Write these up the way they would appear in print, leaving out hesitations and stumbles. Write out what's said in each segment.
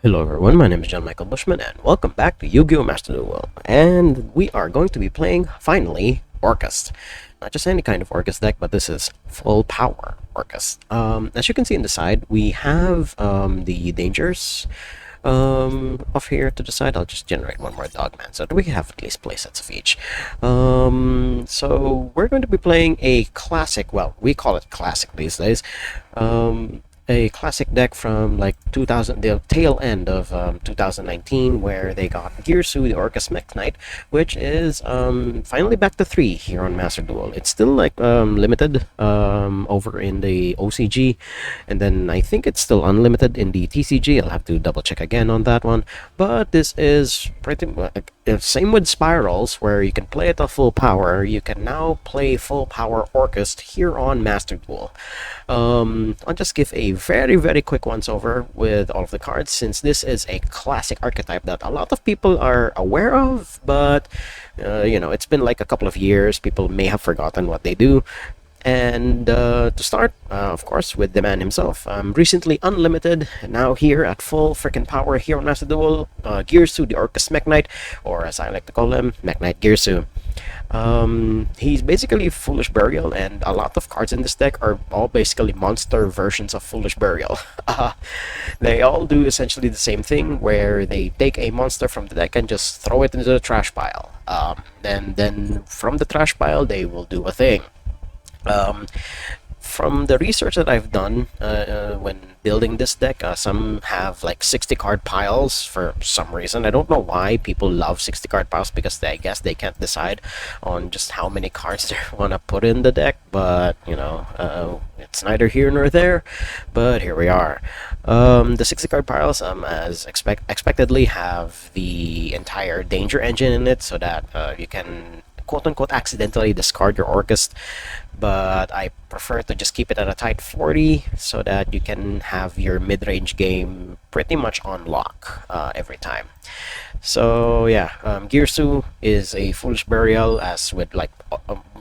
Hello everyone, my name is John Michael Bushman and welcome back to YuGiOh Master Duel. And we are going to be playing, finally, Orcust. Not just any kind of Orcust deck, but this is full power Orcust. As you can see on the side, we have the dangers off here to the side. I'll just generate one more Dogman so that we have at least playsets of each. So we're going to be playing a classic, well, we call it classic these days. A classic deck from like 2000, the tail end of 2019, where they got Girsu, the Orcust Mech Knight, which is finally back to 3 here on Master Duel. It's still like limited over in the OCG, and then I think it's still unlimited in the TCG. I'll have to double check again on that one. But this is pretty much same with Spirals, where you can play it at full power. You can now play full power Orcust here on Master Duel. I'll just give a very quick once over with all of the cards, since this is a classic archetype that a lot of people are aware of, but you know, it's been like a couple of years. People may have forgotten what they do. And to start, of course, with the man himself. Recently unlimited, now here at full freaking power here on Master Duel, Girsu, the Orcust Mech Knight, or as I like to call him, Mech Knight Girsu. He's basically Foolish Burial, and a lot of cards in this deck are all basically monster versions of Foolish Burial. They all do essentially the same thing, where they take a monster from the deck and just throw it into the trash pile. And then from the trash pile, they will do a thing. From the research that I've done when building this deck, some have like 60 card piles for some reason. I don't know why people love 60 card piles, because I guess they can't decide on just how many cards they want to put in the deck, but you know, it's neither here nor there, but here we are. The 60 card piles, as expectedly, have the entire danger engine in it, so that you can quote-unquote accidentally discard your Orcust, but I prefer to just keep it at a tight 40 so that you can have your mid-range game pretty much on lock every time. So yeah, Girsu is a Foolish Burial, as with like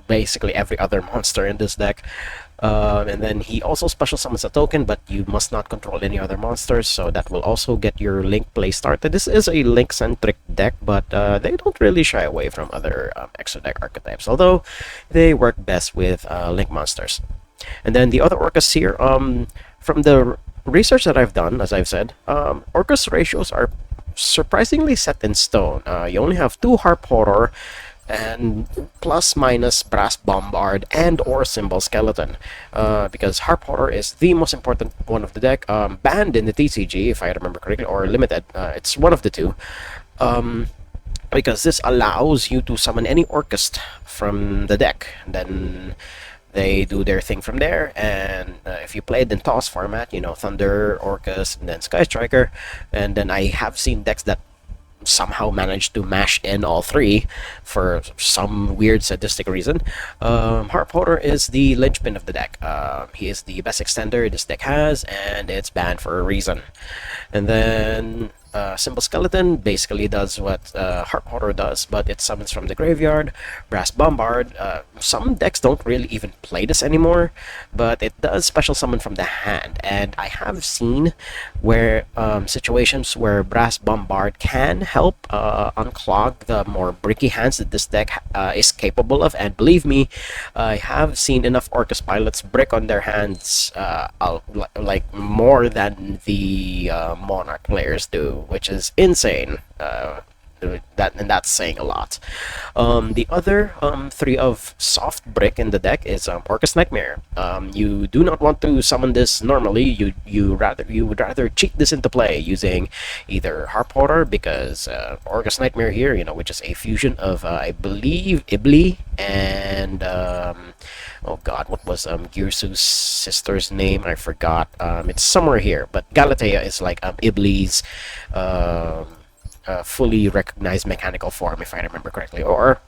basically every other monster in this deck. And then he also special summons a token, but you must not control any other monsters, so that will also get your Link play started. This is a Link-centric deck, but they don't really shy away from other extra deck archetypes, although they work best with Link monsters. And then the other Orcust here, from the research that I've done, as I've said, Orcust ratios are surprisingly set in stone. You only have 2 Harp Horror, and plus minus Brass Bombard and or Symbol Skeleton, because Harp Horror is the most important one of the deck, banned in the TCG if I remember correctly, or limited. It's one of the two, because this allows you to summon any Orcust from the deck. Then they do their thing from there, and if you played in toss format, you know, Thunder, Orcust, and then Sky Striker. And then I have seen decks that somehow managed to mash in all 3 for some weird sadistic reason. Harp Horror is the linchpin of the deck. He is the best extender this deck has, and it's banned for a reason. And then Symbol Skeleton basically does what Harp Horror does, but it summons from the graveyard. Brass Bombard, some decks don't really even play this anymore, but it does special summon from the hand. And I have seen where situations where Brass Bombard can help unclog the more bricky hands that this deck is capable of. And believe me, I have seen enough Orcust pilots brick on their hands like more than the Monarch players do, which is insane. That's saying a lot. The other 3 of soft brick in the deck is Orcust Nightmare. You do not want to summon this normally. You would rather cheat this into play using either Harp Horror, because Orcust Nightmare here, you know, which is a fusion of I believe Ibli and oh god, what was Girsu's sister's name? I forgot. It's somewhere here, but Galatea is like Ibli's fully recognized mechanical form, if I remember correctly. Or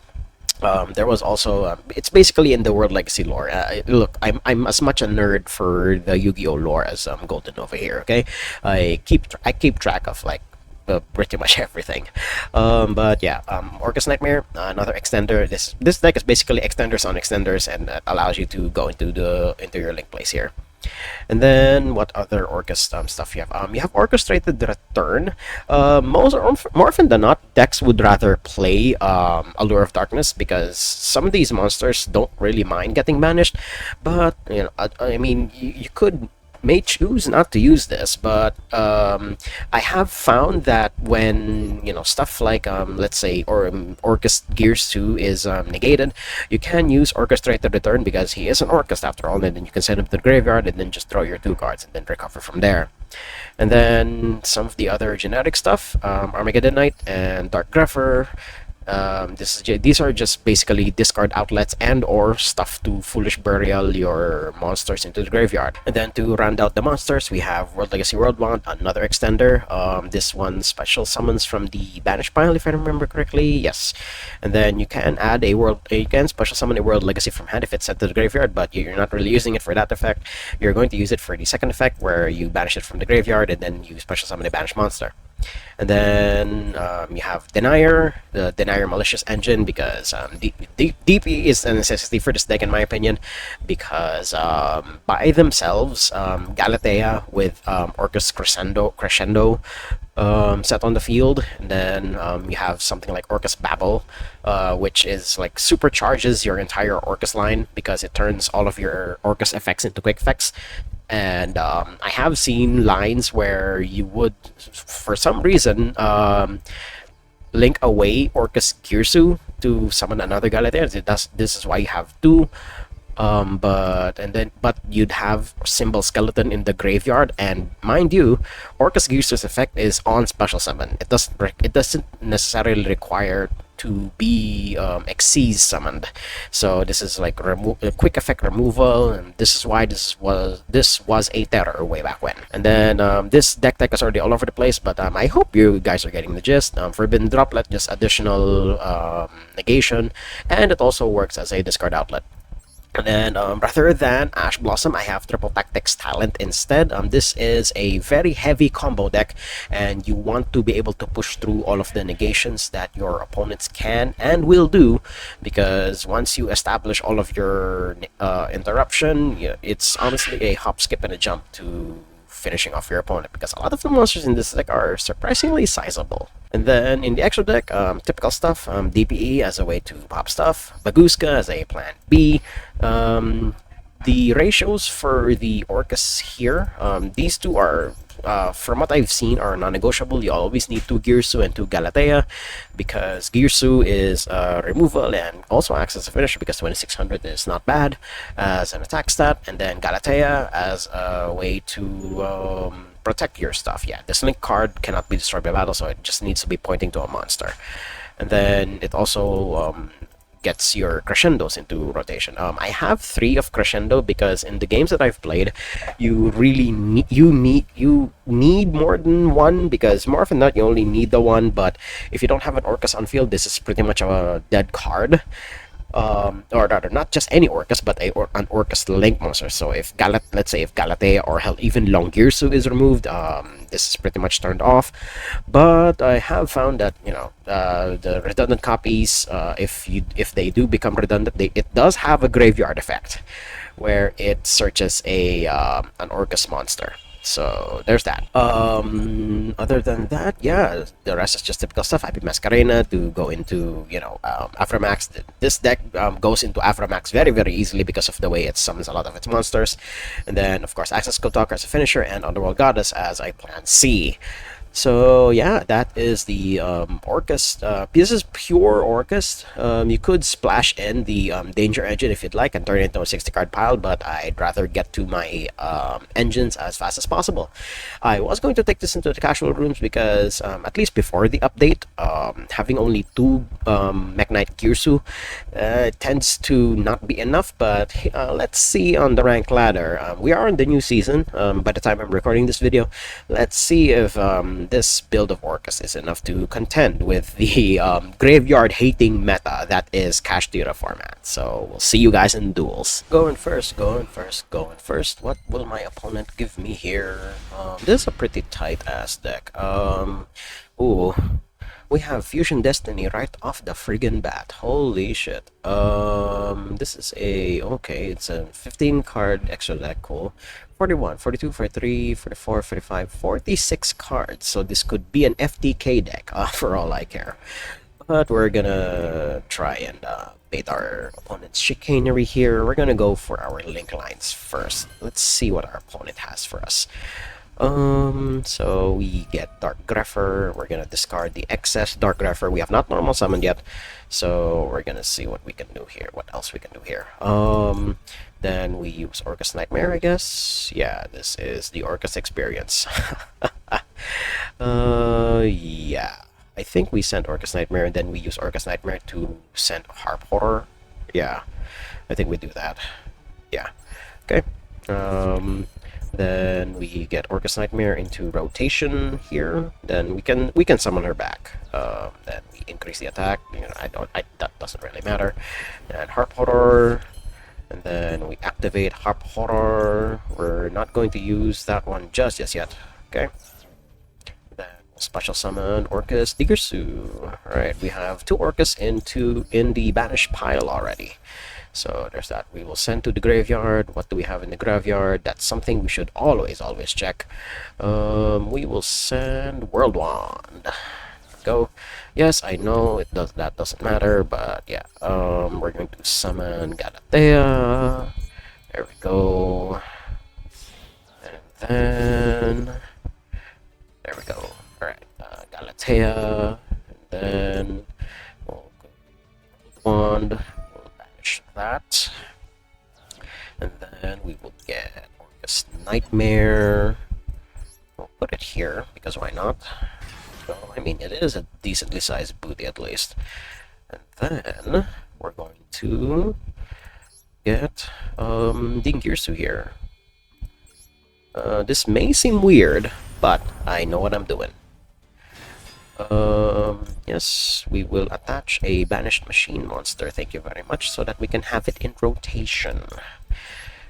there was also it's basically in the World Legacy lore. Look, I'm as much a nerd for the Yu-Gi-Oh lore as Golden Nova here. Okay, I keep track of like pretty much everything. But yeah, Orcust Nightmare, another extender. This deck is basically extenders on extenders, and allows you to go into your Link place here. And then what other stuff you have? You have Orchestrated Return. More often than not, decks would rather play Allure of Darkness because some of these monsters don't really mind getting banished. But you know, I mean, you could may choose not to use this, but I have found that when stuff like let's say Orcus Gears 2 is negated, you can use Orchestrated Return because he is an Orcust after all, and then you can send him to the graveyard and then just throw your 2 cards and then recover from there. And then some of the other generic stuff, Armageddon Knight and Dark Grepher. These are just basically discard outlets and or stuff to Foolish Burial your monsters into the graveyard. And then to round out the monsters, we have World Legacy World Bound, another extender. This one special summons from the Banish pile, if I remember correctly. Yes. And then you can special summon a World Legacy from hand if it's sent to the graveyard, but you're not really using it for that effect. You're going to use it for the second effect, where you banish it from the graveyard and then you special summon a banished monster. And then you have Denier, the Denier Malicious Engine, because DP is a necessity for this deck in my opinion, because by themselves, Galatea with Orcus Crescendo set on the field, and then you have something like Orcus Babel, which is like supercharges your entire Orcus line because it turns all of your Orcus effects into quick effects. And I have seen lines where you would, for some reason, link away Orcus Girsu to summon another Galatea. This is why you have 2. But you'd have Symbol Skeleton in the graveyard, and mind you, Orcus Girsu's effect is on special summon. It doesn't necessarily require to be Xyz summoned. So this is like a quick effect removal, and this is why this was a terror way back when. And then this deck is already all over the place, but I hope you guys are getting the gist. Forbidden Droplet, just additional negation, and it also works as a discard outlet. And then rather than Ash Blossom, I have Triple Tactics Talent instead. This is a very heavy combo deck, and you want to be able to push through all of the negations that your opponents can and will do, because once you establish all of your interruption, it's honestly a hop, skip, and a jump to finishing off your opponent, because a lot of the monsters in this deck are surprisingly sizable. And then in the extra deck, typical stuff, DPE as a way to pop stuff, Baguska as a plan B. The ratios for the Orcus here, these two are, from what I've seen, are non-negotiable. You always need 2 Girsu and 2 Galatea, because Girsu is removal and also acts as a finisher, because 2600 is not bad as an attack stat, and then Galatea as a way to protect your stuff. Yeah, this link card cannot be destroyed by battle, so it just needs to be pointing to a monster. And then it also gets your crescendos into rotation. I have 3 of crescendo because in the games that I've played, you really need more than 1, because more often than not you only need the 1. But if you don't have an Orcus on field, this is pretty much a dead card. Or rather, not just any Orcus, but an Orcus link monster. So if let's say if Galatea or hell even Longirsu is removed, this is pretty much turned off. But I have found that the redundant copies, if they do become redundant, it does have a graveyard effect, where it searches an Orcus monster. So there's that. Other than that, yeah, the rest is just typical stuff. IP Mascarena to go into Aframax. This deck goes into Aframax very, very easily because of the way it summons a lot of its monsters. And then of course Access Kotalker as a finisher, and Underworld Goddess as a plan C. So yeah, that is the Orcus. This is pure Orcus. You could splash in the Danger Engine if you'd like and turn it into a 60-card pile, but I'd rather get to my engines as fast as possible. I was going to take this into the casual rooms because at least before the update, having only 2 Mech Knight Girsu tends to not be enough, but let's see on the rank ladder. We are in the new season by the time I'm recording this video. Let's see if this build of Orcus is enough to contend with the graveyard-hating meta that is Cash Tira format. So we'll see you guys in duels. Going first. What will my opponent give me here? This is a pretty tight-ass deck. Ooh. we have Fusion Destiny right off the friggin' bat. Holy shit. This is a, okay, it's a 15 card extra deck, cool. 41, 42, 43, 44, 45, 46 cards. So this could be an FTK deck, for all I care. But we're gonna try and bait our opponent's chicanery here. We're gonna go for our link lines first. Let's see what our opponent has for us. So we get Dark Grepher. We're gonna discard the excess Dark Grepher. We have not normal summoned yet, so we're gonna see what we can do here. What else we can do here? Then we use Orcus Nightmare, I guess. Yeah, this is the Orcus experience. Yeah. I think we sent Orcus Nightmare, and then we use Orcus Nightmare to send Harp Horror. Yeah, I think we do that. Yeah. Okay. Then we get Orcus Nightmare into rotation here. Then we can summon her back. Then we increase the attack. You know, that doesn't really matter. And Harp Horror. And then we activate Harp Horror. We're not going to use that one just yet. Okay. Then we'll special summon Orcus Diggersu. Alright, we have 2 Orcus in the banished pile already. So there's that. We will send to the graveyard. What do we have in the graveyard? That's something we should always check. We will send World Wand. Go. Yes, I know that doesn't matter, but yeah. We're going to summon Galatea. There we go. And then there we go. Alright, Galatea. And then we'll go Wand. That, and then we will get Orcus Nightmare. We'll put it here because why not? So I mean, it is a decently sized booty at least. And then we're going to get Dingirsu here. This may seem weird, but I know what I'm doing. Yes, we will attach a banished machine monster, thank you very much, so that we can have it in rotation.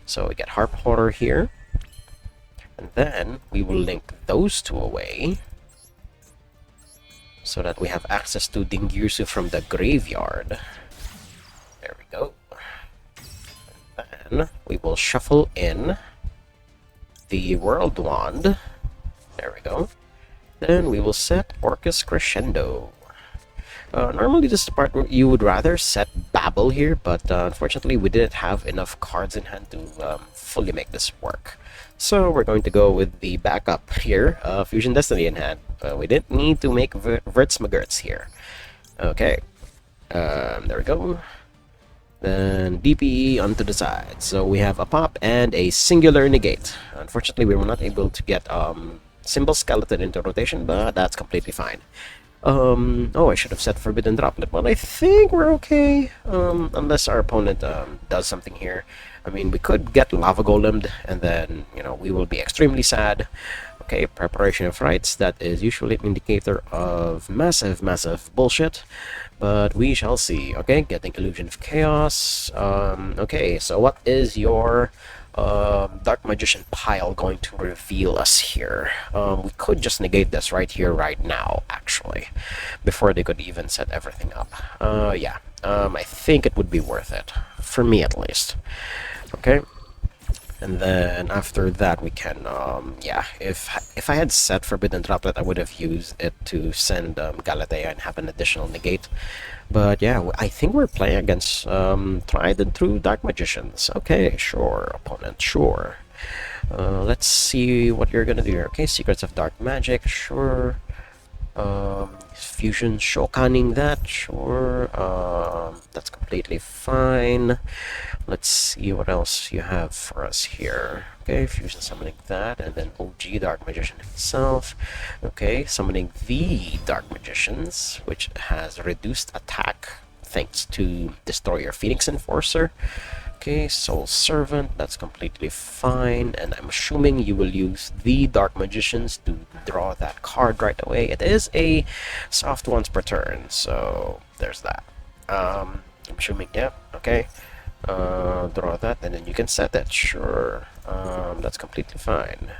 So we get Harp Horror here, and then we will link those 2 away, so that we have access to Dingirsu from the graveyard. There we go. And then we will shuffle in the World Wand. There we go. Then we will set Orcus Crescendo. Normally this is the part where you would rather set Babel here, but unfortunately we didn't have enough cards in hand to fully make this work. So we're going to go with the backup here, Fusion Destiny in hand. We didn't need to make Verts here. Okay, there we go. Then DPE onto the side. So we have a pop and a singular negate. Unfortunately we were not able to get Symbol Skeleton into rotation, but that's completely fine. Oh, I should have set Forbidden Droplet, but I think we're okay. Unless our opponent does something here. I mean, we could get Lava Golemed, and then, you know, we will be extremely sad. Okay, Preparation of Rites, that is usually an indicator of massive bullshit. But we shall see. Okay, getting Illusion of Chaos. Okay, so what is your Dark Magician pile going to reveal us here? We could just negate this right here, right now, actually, before they could even set everything up. Yeah, I think it would be worth it, for me at least. Okay, and then after that we can, yeah, if I had set Forbidden Droplet, I would have used it to send Galatea and have an additional negate. But yeah, I think we're playing against tried and true Dark Magicians. Okay, sure, opponent, sure. Let's see what you're gonna do here. Okay, Secrets of Dark Magic, sure. Fusion Shokaning that, sure. That's completely fine. Let's see what else you have for us here. Okay, Fusion Summoning that, and then OG Dark Magician himself. Okay, summoning the Dark Magicians, which has reduced attack thanks to Destroyer Phoenix Enforcer. Okay, Soul Servant, that's completely fine, and I'm assuming you will use the Dark Magicians to draw that card right away. It is a soft once per turn, so there's that. I'm assuming, yeah, okay. Draw that, and then you can set it, sure. That's completely fine.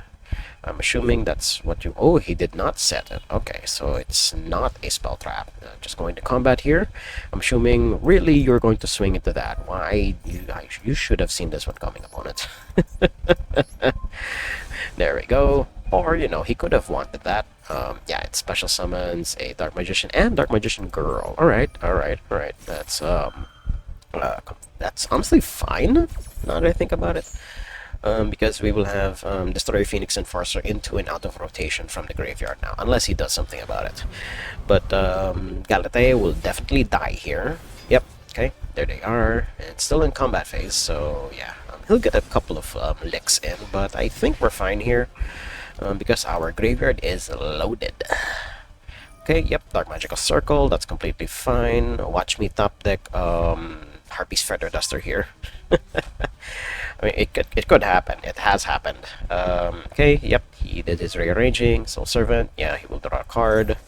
I'm assuming that's what you... Oh, he did not set it. Okay, so it's not a spell trap. Just going to combat here. I'm assuming really you're going to swing into that. Why? You should have seen this one coming, opponent. There we go. Or, you know, he could have wanted that. Yeah, it special summons a Dark Magician and Dark Magician Girl. Alright, alright, alright. That's honestly fine, now that I think about it. Because we will have Destroyer Phoenix Enforcer into and out of rotation from the graveyard now, unless he does something about it. But Galatea will definitely die here. Yep, okay, there they are. It's still in combat phase, so yeah, he'll get a couple of licks in, but I think we're fine here because our graveyard is loaded. Okay, yep, Dark Magical Circle, that's completely fine. Watch me top deck Harpy's Feather Duster here. I mean, it could happen. It has happened. Okay, yep, he did his rearranging. Soul Servant, yeah, he will draw a card.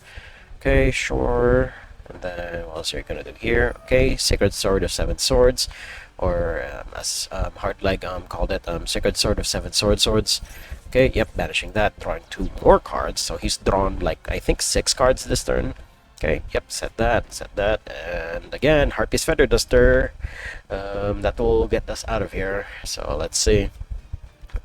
Okay, sure. And then what else are you gonna do here? Okay, Sacred Sword of Seven Swords, or as Hardleg called it, Sacred Sword of Seven Swords. Okay, yep, banishing that, drawing 2 more cards. So he's drawn like I think 6 cards this turn. Okay, yep, set that, and again, Harpy's Feather Duster. That will get us out of here. So let's see.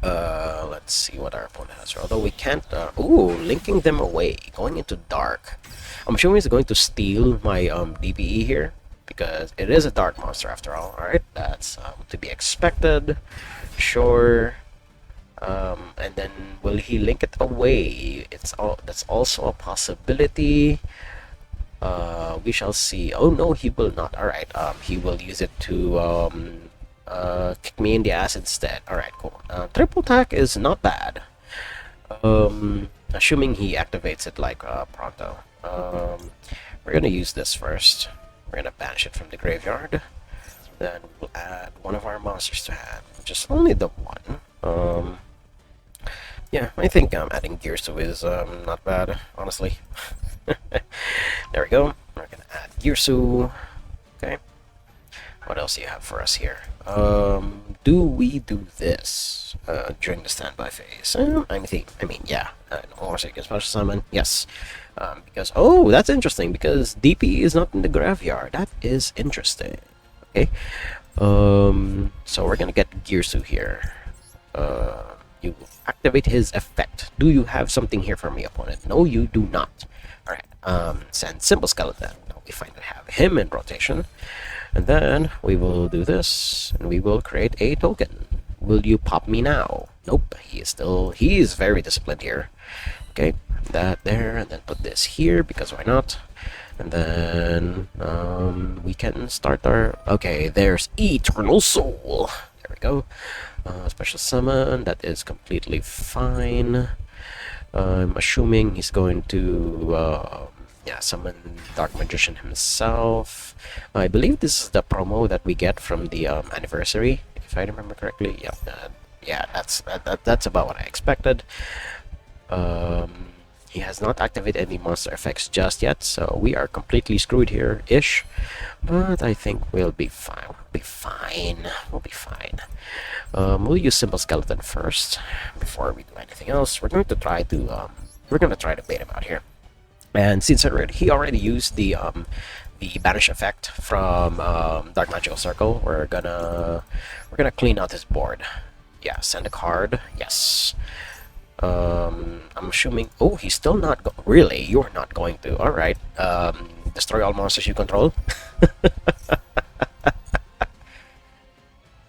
Let's see what our opponent has. Although we can't. Ooh, linking them away, going into dark. I'm assuming he's going to steal my DPE here because it is a dark monster after all. All right, that's to be expected. Sure. And then will he link it away? That's also a possibility. We shall see. Oh no, he will not. Alright, he will use it to kick me in the ass instead. Alright, cool. Triple attack is not bad. Assuming he activates it like pronto. We're gonna use this first. We're gonna banish it from the graveyard. Then we'll add one of our monsters to hand. Just only the one. Yeah, I think adding Gearsu is not bad, honestly. There we go. We're gonna add Gearsu. Okay. What else do you have for us here? Do we do this during the standby phase? I mean, yeah. Also, you can special summon. Yes. Because that's interesting. Because DP is not in the graveyard. That is interesting. Okay. So we're gonna get Gearsu here. You activate his effect. Do you have something here for me, opponent? No, you do not. Alright, send Simple Skeleton. Now we finally have him in rotation. And then we will do this, and we will create a token. Will you pop me now? Nope, he is very disciplined here. Okay, that there, and then put this here, because why not? And then, we can start our... Okay, there's Eternal Soul. There we go. Special summon, that is completely fine. I'm assuming he's going to summon Dark Magician himself. I believe this is the promo that we get from the anniversary, if I remember correctly. Yeah, that's about what I expected. He has not activated any monster effects just yet, so we are completely screwed here-ish. But I think we'll be fine. We'll be fine. We'll use Simple Skeleton first before we do anything else. We're going to try to bait him out here. And since he already used the banish effect from Dark Magical Circle, we're gonna clean out his board. Yeah, send a card. Yes. I'm assuming... Oh, he's still not... Really? You're not going to. Alright. Destroy all monsters you control.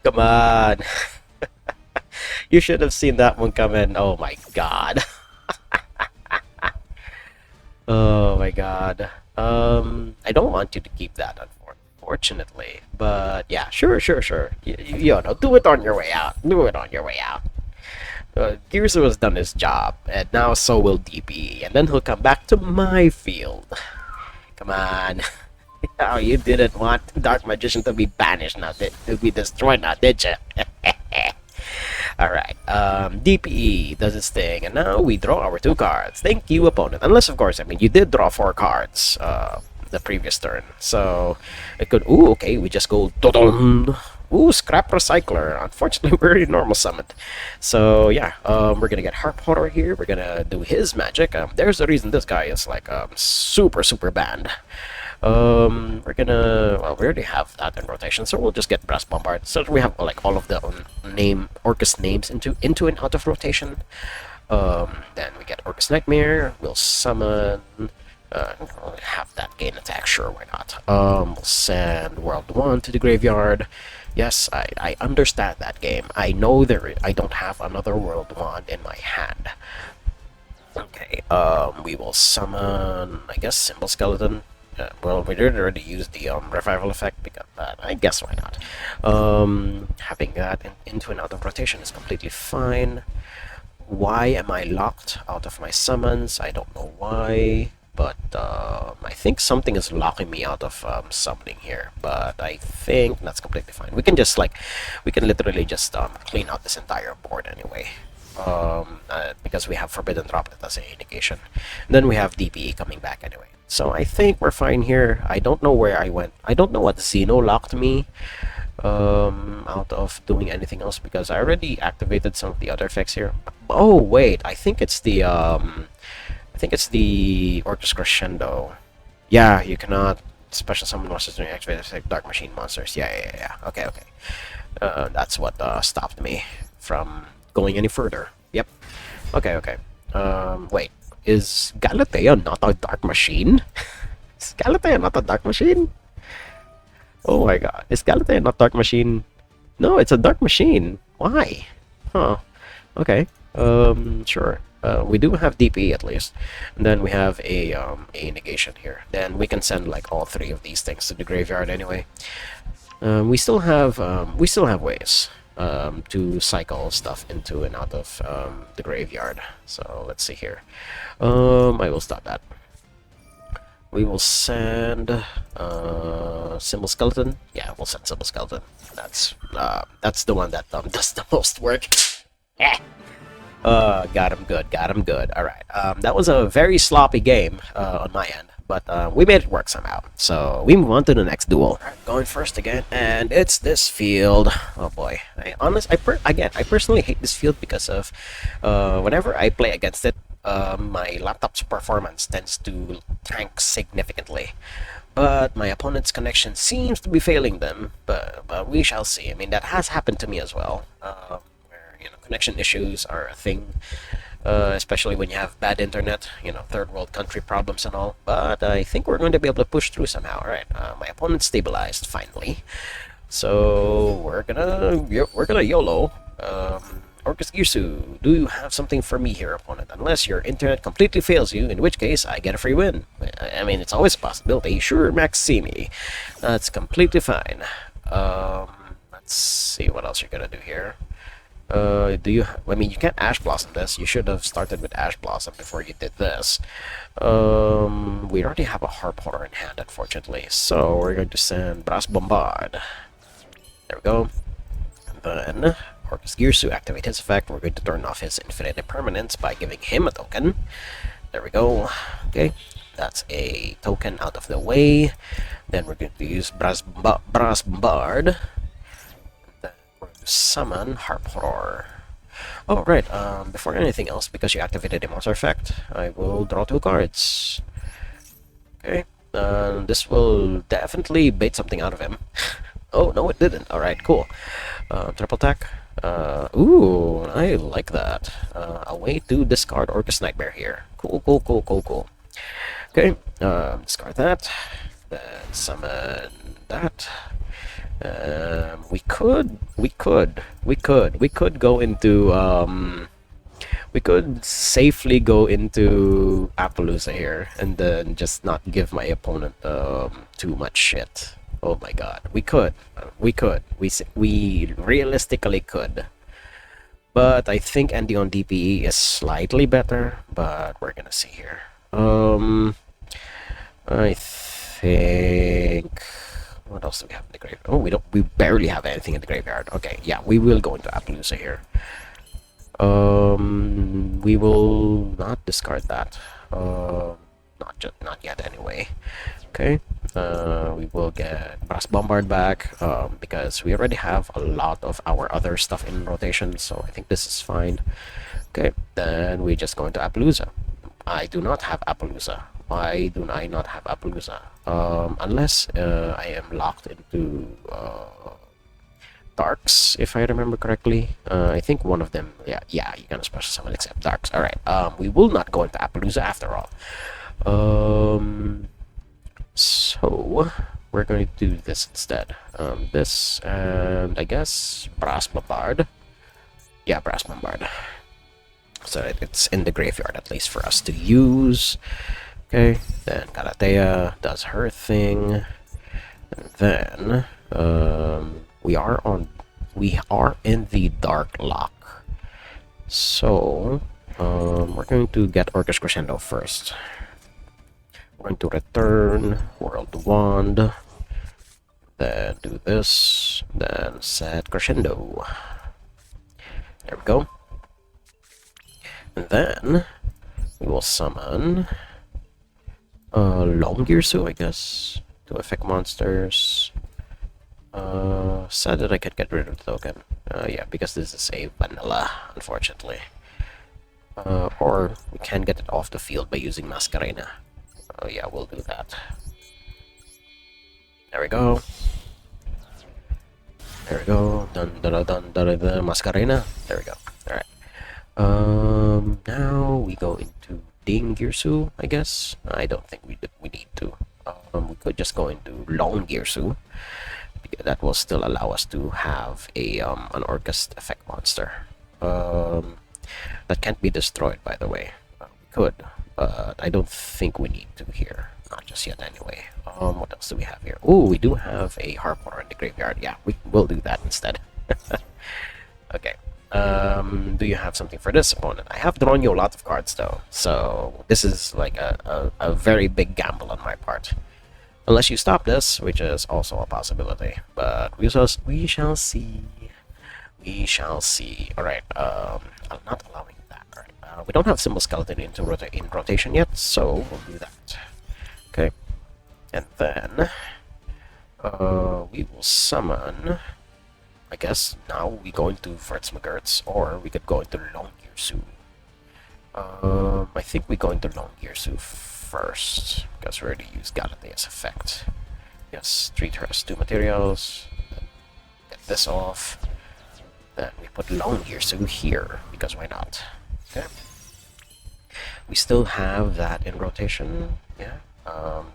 Come on. You should have seen that one coming. Oh my god. Oh my god. I don't want you to keep that, unfortunately. But yeah, sure. You know, do it on your way out. Gearsu has done his job, and now so will DP, and then he'll come back to my field. Come on. Oh, you didn't want Dark Magician to be banished now, to be destroyed now, did you? Alright, DPE does its thing, and now we draw our 2 cards. Thank you, opponent. Unless, of course, I mean, you did draw 4 cards the previous turn, so it could... Ooh, okay, we just go... Ooh, Scrap Recycler. Unfortunately, we're already normal summoned. So yeah, we're gonna get Harp Horror here. We're gonna do his magic. There's the reason this guy is like super banned. We're gonna, well, we already have that in rotation, so we'll just get Brass Bombard. So that we have like all of the Orcus names into and out of rotation. Then we get Orcus Nightmare. We'll summon. We'll have that gain attack. Sure, why not? We'll send World 1 to the graveyard. Yes, I understand that game. I know I don't have another World 1 in my hand. Okay, we will summon, I guess, Symbol Skeleton. Well, we did already use the revival effect, because I guess why not. Having that into and out of rotation is completely fine. Why am I locked out of my summons? I don't know why, but I think something is locking me out of summoning here. But I think that's completely fine. We can just we can literally just clean out this entire board anyway. Because we have Forbidden Droplet as a negation. And then we have DPE coming back anyway. So I think we're fine here. I don't know where I went. I don't know what Xeno locked me out of doing anything else, because I already activated some of the other effects here. Oh wait, I think it's the Orcus Crescendo. Yeah, you cannot special summon monsters during activated effect Dark Machine monsters. Yeah. Okay. That's what stopped me from going any further. Yep. Okay. Wait. Is Galatea not a Dark Machine? Is Galatea not a Dark Machine? Oh my god. Is Galatea not Dark Machine? No, it's a Dark Machine. Why? Huh. Okay. Sure. We do have DP at least. And then we have a negation here. Then we can send like all three of these things to the graveyard anyway. We still have ways to cycle stuff into and out of the graveyard. So let's see here. I will stop that. We will send Symbol Skeleton. Yeah, we'll send Symbol Skeleton. That's the one that does the most work. Got him good. All right. That was a very sloppy game on my end, but we made it work somehow. So we move on to the next duel. Right, going first again, and it's this field. Oh boy. I personally hate this field because of whenever I play against it, my laptop's performance tends to tank significantly. But my opponent's connection seems to be failing them. But we shall see. I mean, that has happened to me as well. Connection issues are a thing, especially when you have bad internet, third world country problems and all. But I think we're going to be able to push through somehow. All right, my opponent stabilized finally, so we're gonna YOLO. Orcus Girsu, do you have something for me here, opponent? Unless your internet completely fails you, in which case I get a free win. I mean, it's always a possibility. Sure, Maximi, that's completely fine. Let's see what else you're gonna do here. I mean, you can't Ash Blossom this. You should have started with Ash Blossom before you did this. We already have a Harp Horror in hand, unfortunately. So we're going to send Brass Bombard. There we go. And then Orcus Girsu, activate his effect. We're going to turn off his Infinite Impermanence by giving him a token. There we go. Okay, that's a token out of the way. Then we're going to use Brass Bombard. Summon Harp Horror. Oh, right. Before anything else, because you activated a monster effect, I will draw 2 cards. Okay. This will definitely bait something out of him. Oh, no, it didn't. Alright, cool. Triple attack. Ooh, I like that. A way to discard Orcus Nightmare here. Cool. Okay, discard that. Then summon that. We could go into we could safely go into Appaloosa here and then just not give my opponent too much shit. Oh my god, we realistically could, but I think ending on DPE is slightly better, but we're gonna see here. I think, what else do we have in the graveyard? Oh, we barely have anything in the graveyard. Okay, yeah, we will go into Appaloosa here. We will not discard that. Not yet anyway. Okay, We will get Brass Bombard back because we already have a lot of our other stuff in rotation, so I think this is fine. Okay, then we just go into Appaloosa. I do not have Appaloosa. Why do I not have Appaloosa? Unless I am locked into Darks, if I remember correctly. I think one of them, yeah, you can special summon except Darks. Alright, we will not go into Appaloosa after all. So we're going to do this instead. This and I guess Brass Bombard. Yeah, Brass Bombard. So it's in the graveyard at least for us to use. Okay, then Galatea does her thing. And then we are in the Dark Lock. So we're going to get Orcus Crescendo first. We're going to return World Wand, then do this, then set Crescendo. There we go. And then we will summon Long Gearsu, I guess, to affect monsters. Sad that I can't get rid of the token. Yeah, because this is a vanilla, unfortunately. Or we can get it off the field by using Masquerena. Yeah, we'll do that. There we go. There we go. Dun dun dun dun dun Masquerena. There we go. Alright. Now we go into Ding Gearsu, I guess. I don't think we need to. We could just go into Long Gearsu. That will still allow us to have a an Orcust effect monster. That can't be destroyed, by the way. We could, but I don't think we need to here. Not just yet, anyway. What else do we have here? Oh, we do have a Harponer in the graveyard. Yeah, we will do that instead. Okay. Do you have something for this opponent? I have drawn you a lot of cards, though, so this is like a very big gamble on my part. Unless you stop this, which is also a possibility, but we shall see. We shall see. All right. I'm not allowing that. All right. We don't have Symbol Skeleton in rotation yet, so we'll do that. Okay. And then we will summon. I guess now we go into Verts McGurts, or we could go into Long Gearsu. I think we go into Long Gearsu first, because we already used Galatea's effect. Yes, treat her as 2 materials. Then get this off. Then we put Long Gearsu here, because why not? Okay. We still have that in rotation. Yeah.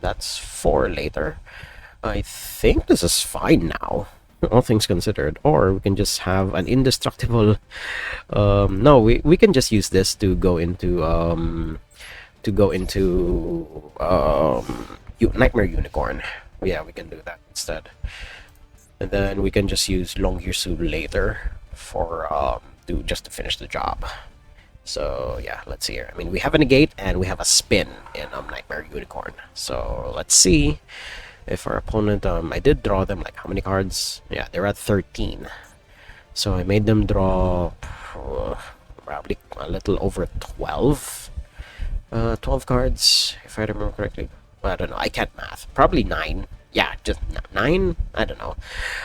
That's 4 later. I think this is fine now, all things considered. Or we can just have an indestructible. No, we can just use this to go into Nightmare Unicorn. Yeah, we can do that instead. And then we can just use Long Gearsu later for just to finish the job. So yeah, let's see here. I mean, we have a negate and we have a spin in Nightmare Unicorn. So let's see if our opponent. I did draw them like how many cards? Yeah, they're at 13. So I made them draw probably a little over 12. 12 cards, if I remember correctly. I don't know. I can't math. Probably 9. Yeah, just 9. I don't know.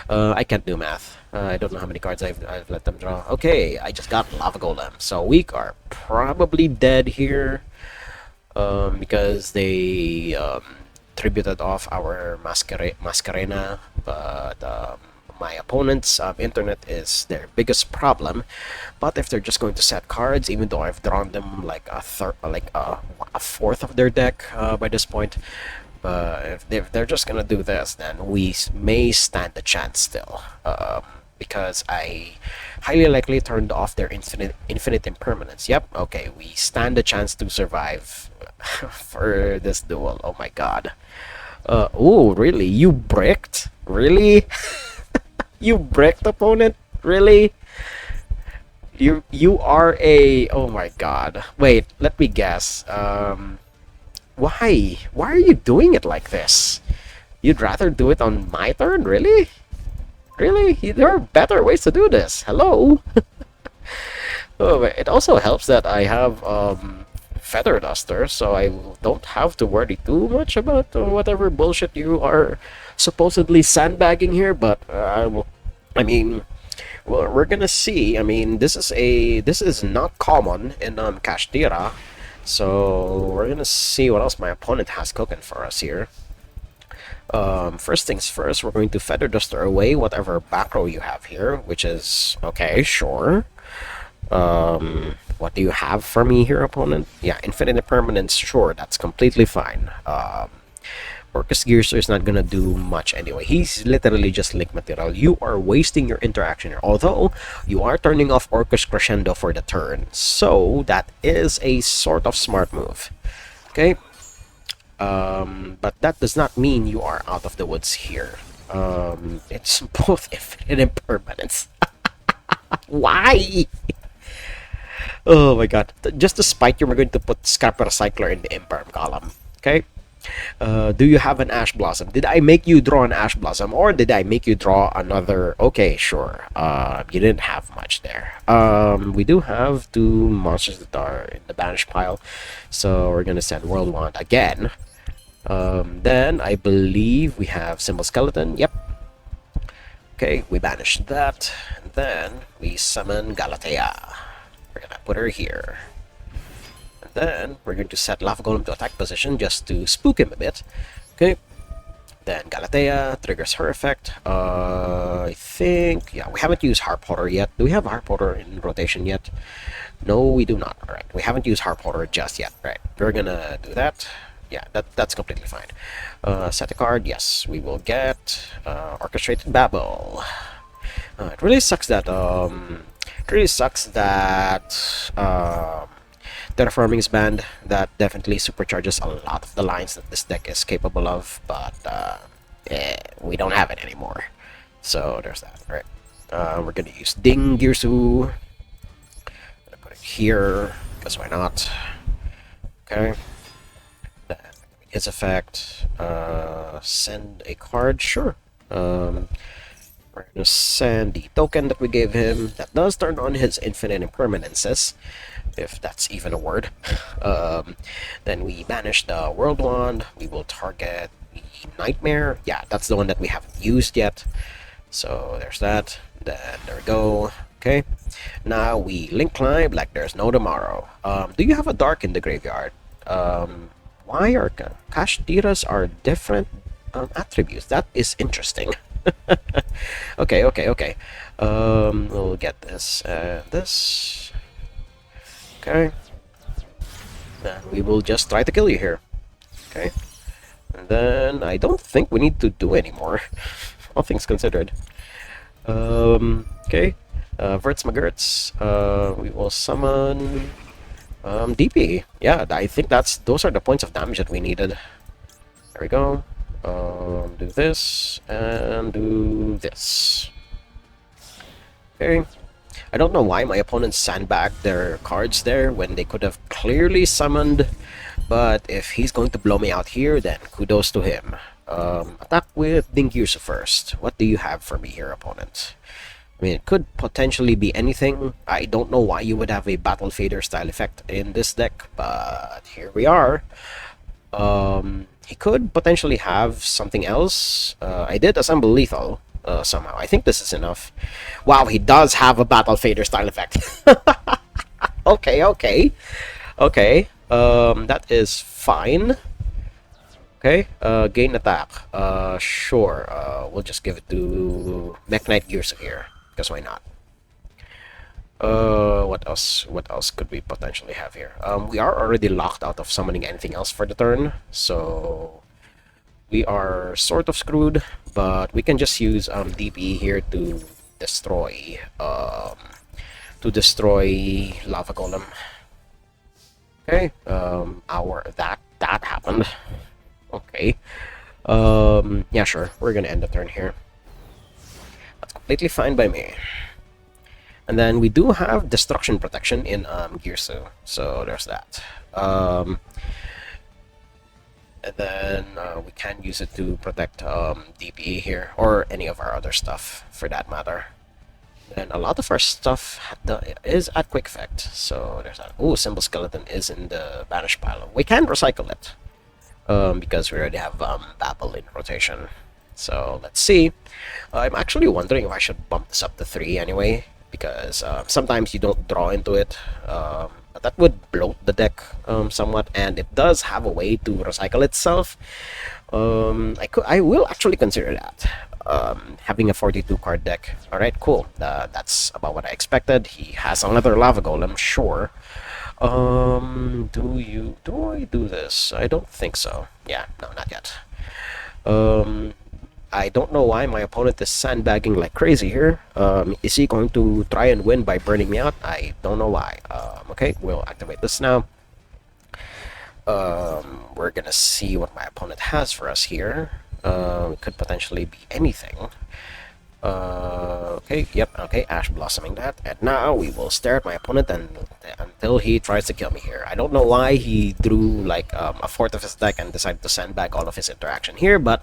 I can't do math. I don't know how many cards I've let them draw. Okay, I just got Lava Golem. So we are probably dead here because they tributed off our Masquerena, but my opponent's internet is their biggest problem. But if they're just going to set cards, even though I've drawn them like a fourth of their deck by this point, but if they're just gonna do this, then we may stand a chance still. Because I highly likely turned off their infinite impermanence. Yep. Okay, we stand a chance to survive for this duel. Oh my god. Oh, really? You bricked? Really? You bricked, opponent? Really? You are a... Oh my god. Wait, let me guess. Why? Why are you doing it like this? You'd rather do it on my turn? Really? Really? There are better ways to do this. Hello? Oh, it also helps that I have Feather Duster, so I don't have to worry too much about whatever bullshit you are supposedly sandbagging here. But I mean, well, we're gonna see. I mean, this is not common in Kashtira, so we're gonna see what else my opponent has cooking for us here. First things first, we're going to Feather Duster away whatever back row you have here, which is okay, sure. What do you have for me here, opponent? Yeah, Infinite Impermanence, sure, that's completely fine. Orcus Gearser is not gonna do much anyway. He's literally just Link Material. You are wasting your interaction here, although you are turning off Orcus Crescendo for the turn. So, that is a sort of smart move. Okay? But that does not mean you are out of the woods here. It's both Infinite Impermanence. Why? Oh my god. Just to spite you, we're going to put Scrapper Recycler in the Imperm column. Okay? Do you have an Ash Blossom? Did I make you draw an Ash Blossom? Or did I make you draw another? Okay, sure. You didn't have much there. We do have 2 monsters that are in the banish pile. So we're gonna send World Wand again. Then I believe we have Symbol Skeleton. Yep. Okay, we banish that. And then we summon Galatea. We're gonna put her here. And then we're going to set Lava Golem to attack position just to spook him a bit. Okay. Then Galatea triggers her effect. I think, yeah, we haven't used Harp Horror yet. Do we have Harp Horror in rotation yet? No, we do not. Alright, we haven't used Harp Horror just yet. Right, we're gonna do that. Yeah, that's completely fine. Set a card, yes, we will get Orchestrated Babble. It really sucks that Terraforming is banned. That definitely supercharges a lot of the lines that this deck is capable of, but we don't have it anymore. So there's that, right? We're gonna use Ding Girsu. Gonna put it here, because why not? Okay. Then his effect. Send a card, sure. We're gonna send the token that we gave him. That does turn on his infinite impermanences, if that's even a word. Then we banish the World Wand. We will target the Nightmare. Yeah, that's the one that we haven't used yet. So there's that. Then there we go. Okay. Now we Link Climb like there's no tomorrow. Do you have a Dark in the graveyard? Why are Kashtiras are different attributes? That is interesting. Okay. We'll get this and this. Okay. Then we will just try to kill you here. Okay. And then I don't think we need to do anymore. All things considered. Okay. Verts McGurts. We will summon DP. Yeah, I think those are the points of damage that we needed. There we go. Do this and do this. Okay. I don't know why my opponents sandbagged their cards there when they could have clearly summoned, but if he's going to blow me out here, then kudos to him. Attack with Dingirsu first. What do you have for me here, opponent? I mean, it could potentially be anything. I don't know why you would have a Battle Fader style effect in this deck, but here we are. He could potentially have something else. I did assemble lethal somehow. I think this is enough. Wow, he does have a Battle Fader style effect. Okay. That is fine. Okay, gain attack. Sure. We'll just give it to Mech Knight Gears here, because why not? What else? What else could we potentially have here? We are already locked out of summoning anything else for the turn, so we are sort of screwed. But we can just use DP here to destroy Lava Golem. Okay. That happened. Okay. Yeah, sure. We're gonna end the turn here. That's completely fine by me. And then we do have Destruction Protection in Girsu, so there's that. And then we can use it to protect DPE here, or any of our other stuff, for that matter. And a lot of our stuff is at quick effect. So there's that. Oh, Symbol Skeleton is in the banish pile. We can recycle it because we already have Babel in rotation. So let's see. I'm actually wondering if I should bump this up to 3 anyway, because sometimes you don't draw into it. But that would bloat the deck somewhat, and it does have a way to recycle itself. I will actually consider that. Having a 42 card deck. All right, cool. That's about what I expected. He has another lava golem, sure. Do I do this? I don't think so. Yeah, no, not yet. I don't know why my opponent is sandbagging like crazy here. Is he going to try and win by burning me out? I don't know why. Okay, we'll activate this now. We're gonna see what my opponent has for us here. It could potentially be anything. Okay, yep, okay, Ash Blossoming that. And now we will stare at my opponent until he tries to kill me here. I don't know why he drew like a fourth of his deck and decided to sandbag all of his interaction here, but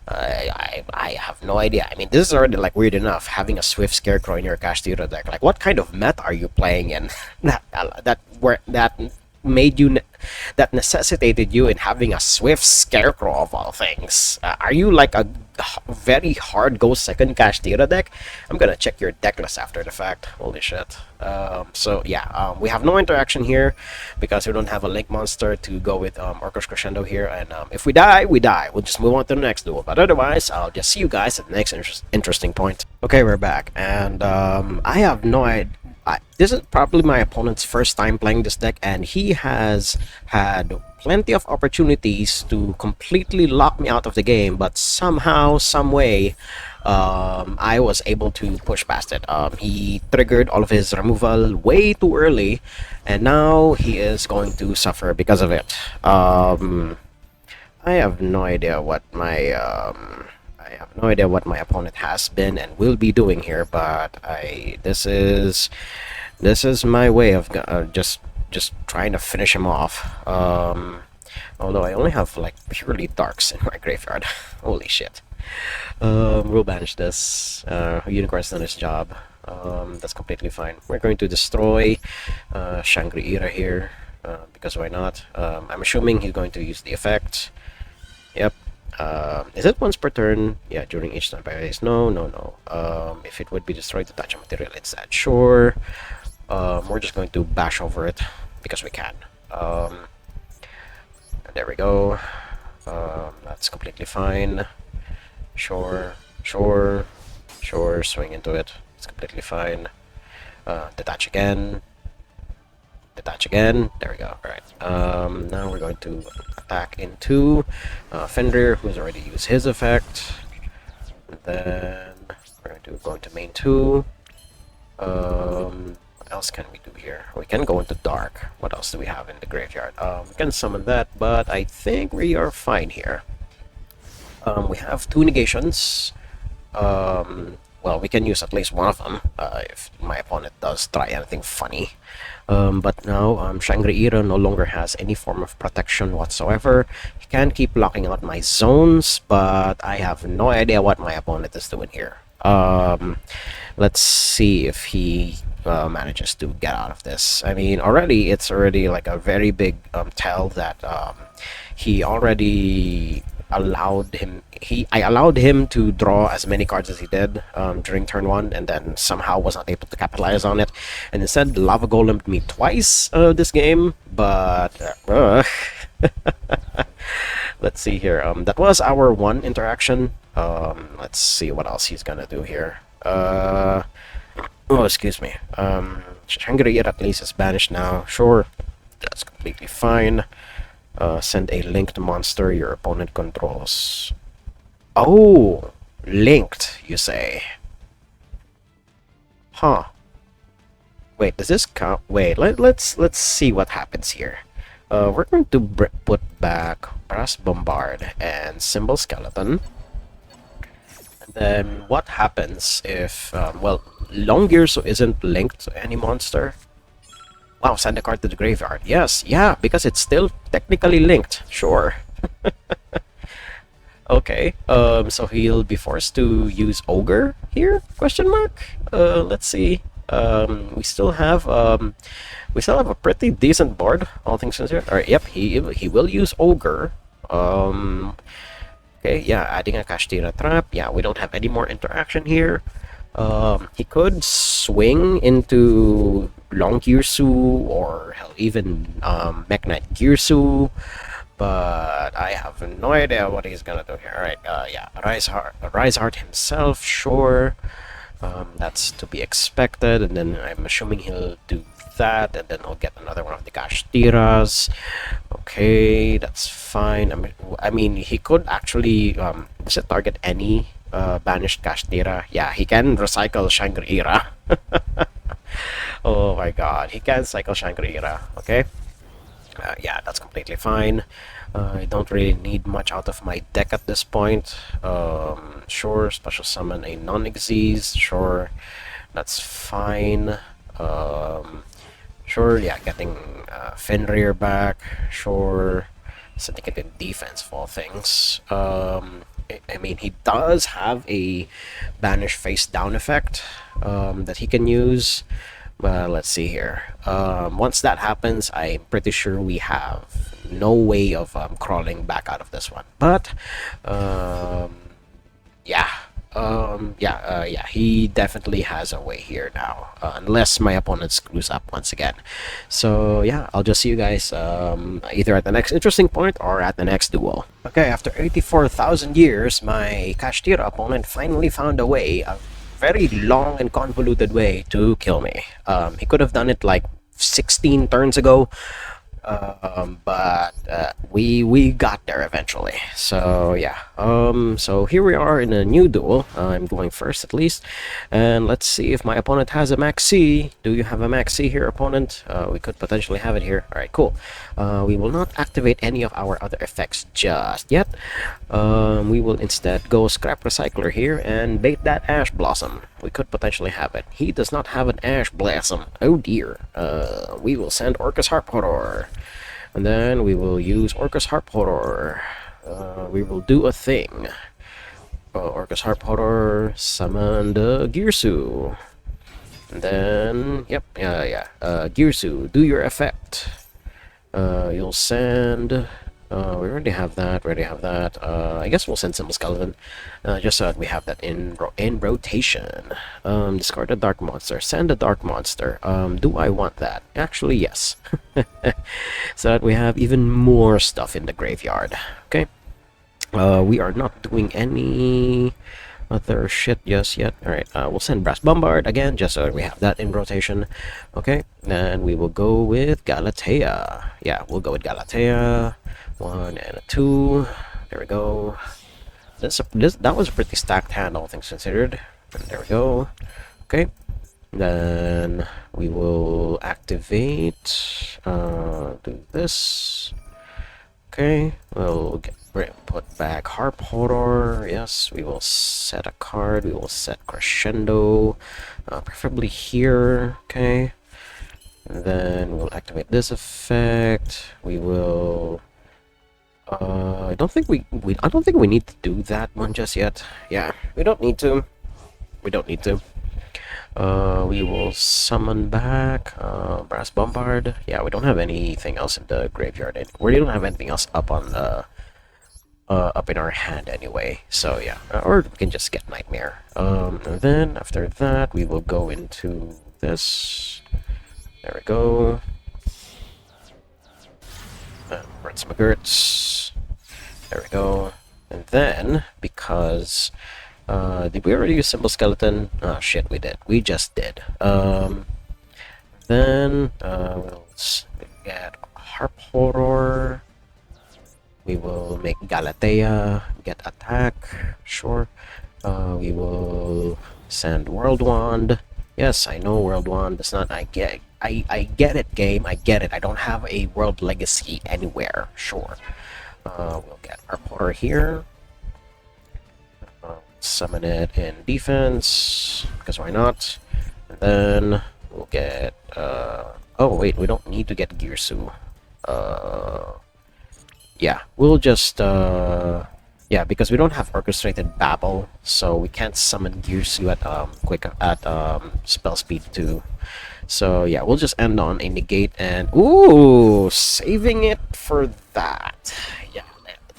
I have no idea. I mean, this is already like weird enough, having a Swift Scarecrow in your Castillo deck. Like, what kind of meta are you playing in? that made you that necessitated you in having a Swift Scarecrow of all things. Are you like a very hard go second Castillo deck? I'm gonna check your deck list after the fact. Holy shit. So yeah, we have no interaction here because we don't have a Link monster to go with Orcus Crescendo here, and if we die, we die. We'll just move on to the next duel, but otherwise I'll just see you guys at the next interesting point. Okay, we're back, and I have no idea. This is probably my opponent's first time playing this deck, and he has had plenty of opportunities to completely lock me out of the game, but somehow, some way, I was able to push past it. He triggered all of his removal way too early, and now he is going to suffer because of it. I have no idea what my opponent has been and will be doing here, but this is my way of just trying to finish him off. Although I only have like purely darks in my graveyard. Holy shit. We'll banish this. Unicorn's done his job. That's completely fine. We're going to destroy Shangri-Ira here, because why not? I'm assuming he's going to use the effect. Yep. Is it once per turn? Yeah, during each turn by race. No. If it would be destroyed to touch a material, it's that. Sure. We're just going to bash over it because we can. There we go. That's completely fine. Sure. Swing into it. It's completely fine. Detach again. There we go. Alright. Now we're going to attack into Fenrir, who's already used his effect. And then we're going to go into main 2. What else can we do here? We can go into dark. What else do we have in the graveyard? We can summon that, but I think we are fine here. We have 2 negations. Well, we can use at least one of them if my opponent does try anything funny. But now Shangri-Ira no longer has any form of protection whatsoever. He can keep locking out my zones, but I have no idea what my opponent is doing here. Let's see if he manages to get out of this. I mean, it's already like a very big tell that he already I allowed him to draw as many cards as he did during turn 1, and then somehow was not able to capitalize on it, and instead Lava Golemed me twice this game. But let's see here. That was our 1 interaction. Let's see what else he's gonna do here. Oh, excuse me. Shangri-Ira at least is banished now. Sure, that's completely fine. Send a linked monster your opponent controls. Oh, linked, you say? Huh. Wait, does this count? Wait, let's see what happens here. We're going to put back Brass Bombard and Symbol Skeleton. And then what happens if, well, Longyearso isn't linked to any monster? Wow, send a card to the graveyard. Yes, yeah, because it's still technically linked. Sure. Okay. So he'll be forced to use ogre here? Question mark. Let's see. We still have a pretty decent board, all things considered. All right. Yep. He will use ogre. Um. Okay. Yeah. Adding a Kashtira trap. Yeah. We don't have any more interaction here. He could swing into Long Girsu or hell, even Mech Knight Girsu, but I have no idea what he's gonna do here. All right, yeah, Rise Heart himself, sure. That's to be expected, and then I'm assuming he'll do that, and then he'll get another one of the Kashtiras. Okay, that's fine. I mean, he could actually does it target any banished Kashtira? Yeah, he can recycle Shangri-Ira. Oh my god, he can cycle Shangri-Ira. Okay, yeah, that's completely fine. I don't really need much out of my deck at this point. Sure, special summon a non-Xyz. Sure, that's fine. Sure, yeah, getting Fenrir back. Sure, syndicated defense of all things. I mean, he does have a banish face down effect that he can use. Let's see here. Once that happens, I'm pretty sure we have no way of crawling back out of this one. But um, yeah, yeah, he definitely has a way here now, unless my opponent screws up once again. So yeah, I'll just see you guys either at the next interesting point or at the next duel. Okay, after 84,000 years, my Kashtira opponent finally found a way, a very long and convoluted way to kill me. He could have done it like 16 turns ago, but we got there eventually. So yeah, so here we are in a new duel. I'm going first at least, and let's see if my opponent has a max C. Do you have a max C here, opponent? We could potentially have it here. All right, cool. We will not activate any of our other effects just yet. We will instead go Scrap Recycler here and bait that Ash Blossom. We could potentially have it. He does not have an Ash Blossom. Oh dear. We will send Orcus Harp Horror. And then we will use Orcus Harp Horror. We will do a thing. Orcus Harp Horror, summon the Girsu. And then, yep, yeah. Girsu, do your effect. You'll send... we already have that. I guess we'll send Symbol Skeleton, just so that we have that in rotation. Discard a Dark Monster. Send a Dark Monster. Do I want that? Actually, yes. So that we have even more stuff in the graveyard. Okay. We are not doing any other shit just yet. Alright, we'll send Brass Bombard again, just so we have that in rotation. Okay, then we will go with Galatea. Yeah, we'll go with Galatea. 1 and a 2. There we go. That was a pretty stacked hand, all things considered. And there we go. Okay, then we will activate. Do this. Okay, we'll put back Harp Horror. Yes, we will set a card. We will set Crescendo, preferably here. Okay, and then we'll activate this effect. We will. I don't think we need to do that one just yet. Yeah, we don't need to. We will summon back Brass Bombard. Yeah, we don't have anything else in the graveyard. We don't have anything else up on the up in our hand anyway. So yeah, or we can just get Nightmare. And then after that, we will go into this. There we go. Rinse McGurts. There we go. And then, because did we already use Symbol Skeleton? Oh shit, we did. We just did. Then we'll get Harp Horror. We will make Galatea get attack. Sure. We will send World Wand. Yes, I know World Wand does not. I get it, game. I get it. I don't have a World Legacy anywhere. Sure. We'll get Harp Horror here. Summon it in defense, because why not? And then we'll get oh wait, we don't need to get Girsu. Yeah, we'll just yeah, Yeah, because we don't have orchestrated babble, so we can't summon Girsu at quick at spell speed 2. So yeah, we'll just end on a negate and ooh, saving it for that. Yeah,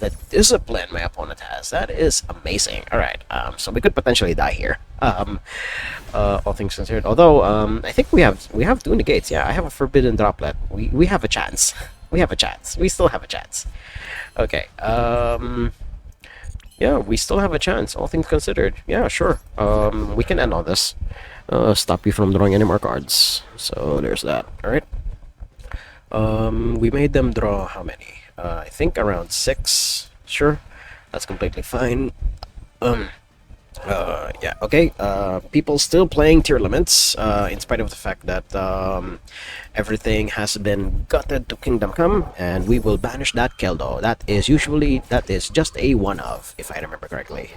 the discipline my opponent has, that is amazing. All right, so we could potentially die here. All things considered, although I think we have 2 negates. Yeah, I have a forbidden droplet. We have a chance. We have a chance. We still have a chance. Okay. Yeah, we still have a chance, all things considered. Yeah, sure. We can end on this. Stop you from drawing any more cards. So there's that. All right. We made them draw how many? I think around 6. Sure, that's completely fine. Yeah, okay. People still playing tier limits, in spite of the fact that everything has been gutted to Kingdom Come, and we will banish that Keldo. That is just a one-of, if I remember correctly.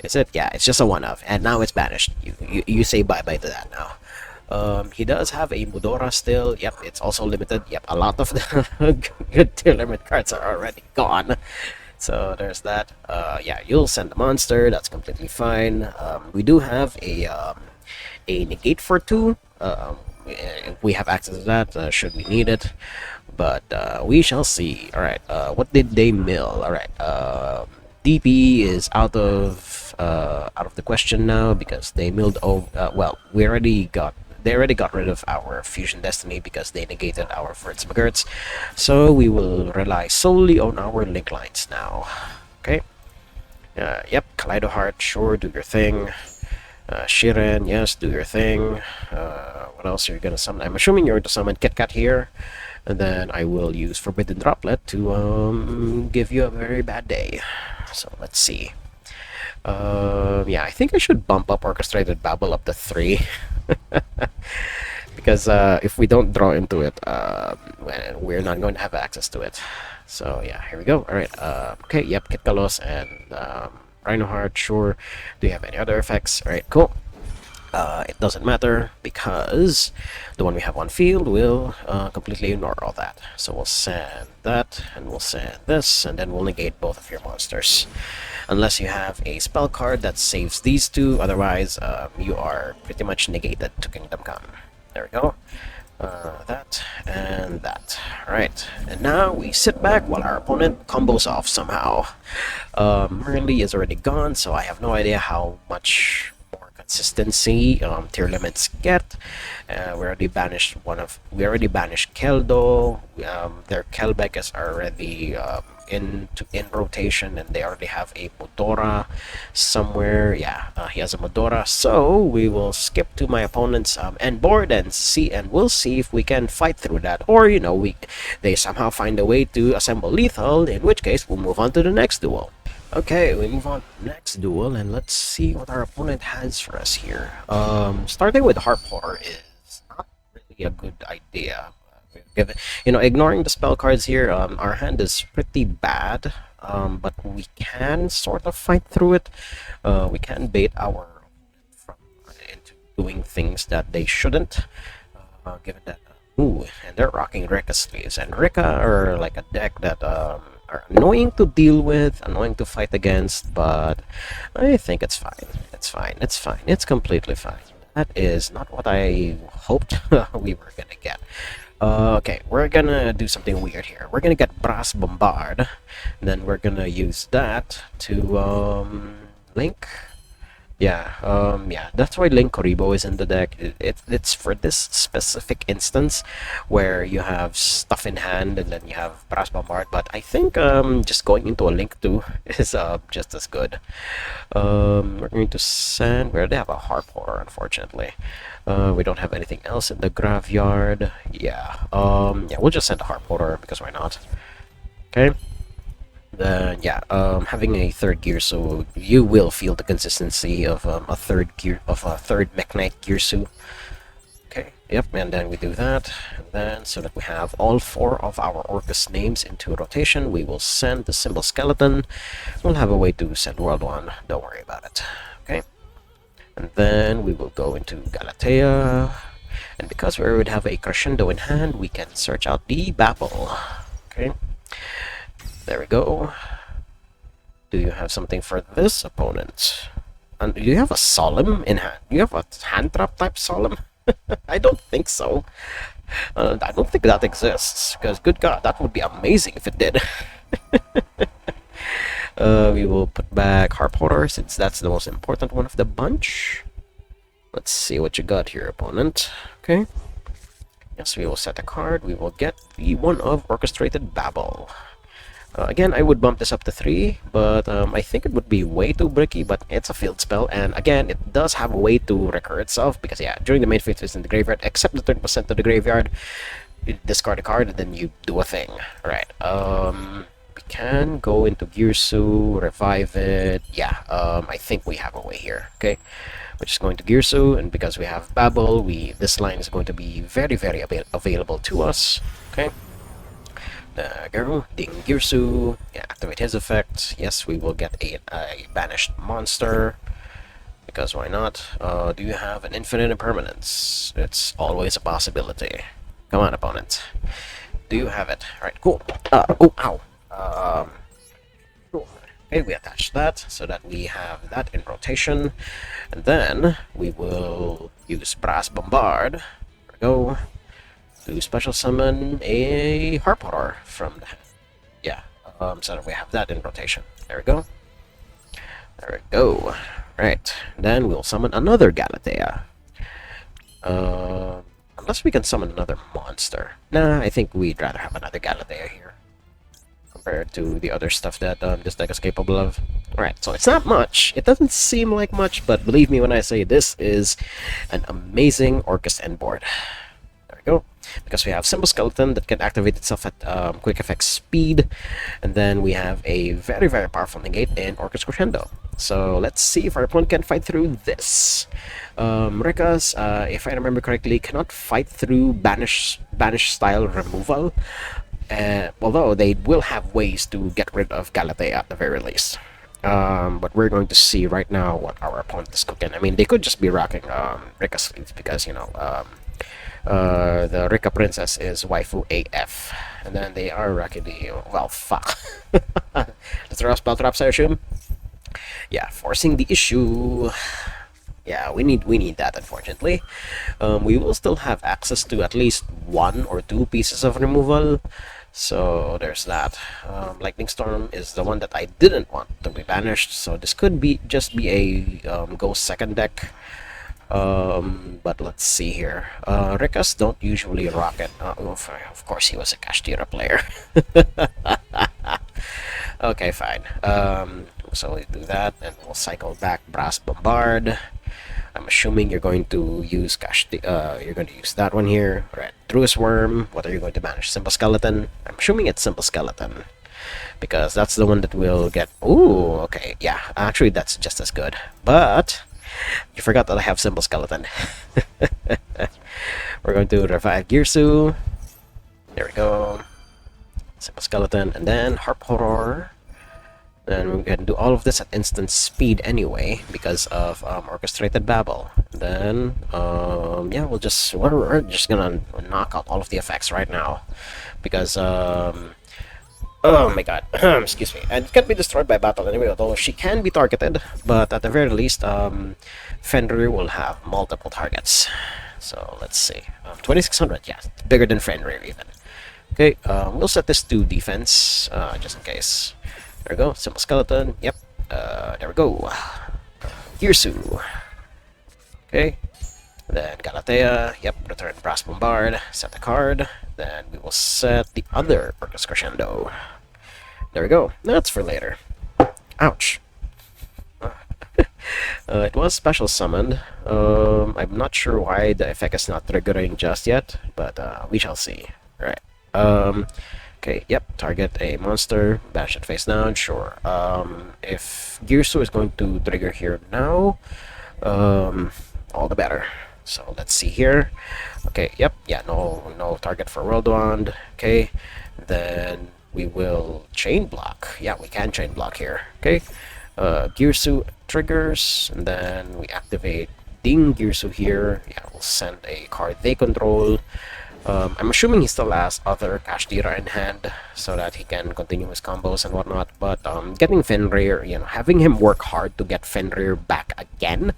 Is it? Yeah, it's just a one-of, and now it's banished. You say bye-bye to that now. He does have a Mudora still. Yep, it's also limited. Yep, a lot of the good tier limit cards are already gone. So there's that. Yeah, you'll send the monster. That's completely fine. We do have a negate for 2. We have access to that should we need it. But we shall see. All right. What did they mill? All right. DP is out of the question now because they milled. Well, they already got rid of our Fusion Destiny because they negated our Fritz McGurts. So we will rely solely on our link lines now. Okay. Yep, Kaleido Heart, sure, do your thing. Shiren, yes, do your thing. What else are you gonna summon? I'm assuming you're to summon KitKat here. And then I will use Forbidden Droplet to give you a very bad day. So let's see. Yeah, I think I should bump up Orchestrated Babble up to 3. Because if we don't draw into it, we're not going to have access to it. So yeah, here we go. All right. Okay. Yep. Kitkalos and Rhinoheart. Sure. Do you have any other effects? All right. Cool. It doesn't matter because the one we have on field will completely ignore all that. So we'll send that, and we'll send this, and then we'll negate both of your monsters. Unless you have a spell card that saves these 2, otherwise you are pretty much negated to Kingdom Come. There we go. That and that. Alright, and now we sit back while our opponent combos off somehow. Merly is already gone, so I have no idea how much more consistency tier limits get. We already banished Keldo. Their Kelbeck is already in rotation, and they already have a Modora somewhere. Yeah, he has a Modora, so we will skip to my opponent's end board and we'll see if we can fight through that, or they somehow find a way to assemble lethal, in which case we'll move on to the next duel. Okay, we move on to the next duel, and let's see what our opponent has for us here. Starting with Harp Horror is not really a good idea. Ignoring the spell cards here, our hand is pretty bad, but we can sort of fight through it. We can bait our into doing things that they shouldn't, given that and they're rocking Rika sleeves, and Rika are like a deck that are annoying to deal with, annoying to fight against, but I think it's fine. It's completely fine. That is not what I hoped we were gonna get. Okay, we're gonna do something weird here. We're gonna get Brass Bombard, and then we're gonna use that to link. Yeah, that's why Link Koribo is in the deck. It's for this specific instance where you have stuff in hand and then you have Brass Bombard, but I think just going into a Link 2 is just as good. We're going to send... We already have a Harp Horror, unfortunately. We don't have anything else in the graveyard. Yeah, we'll just send a Harp Horror because why not? Okay. Then having a third gear, so you will feel the consistency of a third Mekk-Knight Girsu. Okay, yep, and then we do that, and then so that we have all 4 of our Orcus names into rotation, we will send the Symbol Skeleton. We'll have a way to send World 1, don't worry about it. Okay, and then we will go into Galatea, and because we would have a Crescendo in hand, we can search out the Babel. Okay. There we go. Do you have something for this opponent? And do you have a solemn in hand? Do you have a hand trap type solemn? I don't think so. I don't think that exists, because good god, that would be amazing if it did. We will put back Harp Horror, since that's the most important one of the bunch. Let's see what you got here, opponent. Okay. Yes, we will set a card. We will get the one of Orchestrated Babble. Again, I would bump this up to 3, but I think it would be way too bricky, but it's a field spell, and again, it does have a way to recur itself, because yeah, during the main phase it's in the graveyard, except the 30% of the graveyard, you discard a card, and then you do a thing. Alright, we can go into Girsu, revive it, yeah, I think we have a way here, okay? We're just going to Girsu, and because we have Babel, this line is going to be very, very available to us, okay? Go, Ding Girsu, yeah, activate his effect. Yes, we will get a banished monster, because why not? Do you have an infinite impermanence? It's always a possibility. Come on, opponent. Do you have it? Alright, cool. Oh, ow. Cool. Okay, we attach that, so that we have that in rotation. And then, we will use Brass Bombard. There we go. To special summon a Harp Horror from the hand. Yeah, so that we have that in rotation. There we go. There we go. Right, then we'll summon another Galatea. Unless we can summon another monster. Nah, I think we'd rather have another Galatea here, compared to the other stuff that this deck is capable of. Alright, so it's not much. It doesn't seem like much, but believe me when I say this is an amazing Orcust end board. There we go. Because we have Simple Skeleton that can activate itself at quick effect speed, and then we have a very, very powerful negate in Orcust Crescendo. So let's see if our opponent can fight through this. Rikas, if I remember correctly, cannot fight through banish style removal, although they will have ways to get rid of Galatea at the very least. But we're going to see right now what our opponent is cooking. I mean, they could just be rocking Rika sleeves, because, you know, the Rika Princess is waifu AF, and then they are rocking the, well, fuck. The throw spell traps, I assume. Yeah, forcing the issue. Yeah, we need that, unfortunately. We will still have access to at least 1 or 2 pieces of removal, so there's that. Lightning Storm is the one that I didn't want to be banished, so this could be just be a Ghost second deck. But let's see here. Rikas don't usually rock it. Of course, he was a Kashtira player. Okay, fine. So we do that, and we'll cycle back Brass Bombard. I'm assuming you're going to use you're going to use that one here. Alright, Truest Worm. What are you going to banish? Simple Skeleton. I'm assuming it's Simple Skeleton, because that's the one that will get. Ooh, okay, yeah. Actually, that's just as good. But you forgot that I have Simple Skeleton. We're going to revive Girsu. There we go. Simple Skeleton, and then Harp Horror. Then we can do all of this at instant speed anyway, because of Orchestrated Babble. Then, yeah, we're just gonna knock out all of the effects right now, because oh my god, excuse me, and it can't be destroyed by battle anyway, although she can be targeted, but at the very least, Fenrir will have multiple targets. So let's see, 2600, yeah, bigger than Fenrir even. Okay, we'll set this to defense, just in case. There we go, Simple Skeleton, yep, there we go. Girsu. Okay, then Galatea, yep, return Brass Bombard, set the card, then we will set the other Orcust Crescendo. There we go, that's for later. Ouch. It was special summoned. I'm not sure why the effect is not triggering just yet, but we shall see. Right. Okay, yep, target a monster, bash it face down, sure. If Girsu is going to trigger here now, all the better. So let's see here. Okay, yep, yeah, no target for World Wand. Okay, then we will chain block. Yeah, we can chain block here. Okay, Girsu triggers, and then we activate Ding Girsu here. Yeah, we'll send a card they control. I'm assuming he still has other cash dealer in hand so that he can continue his combos and whatnot. But getting Fenrir, having him work hard to get Fenrir back again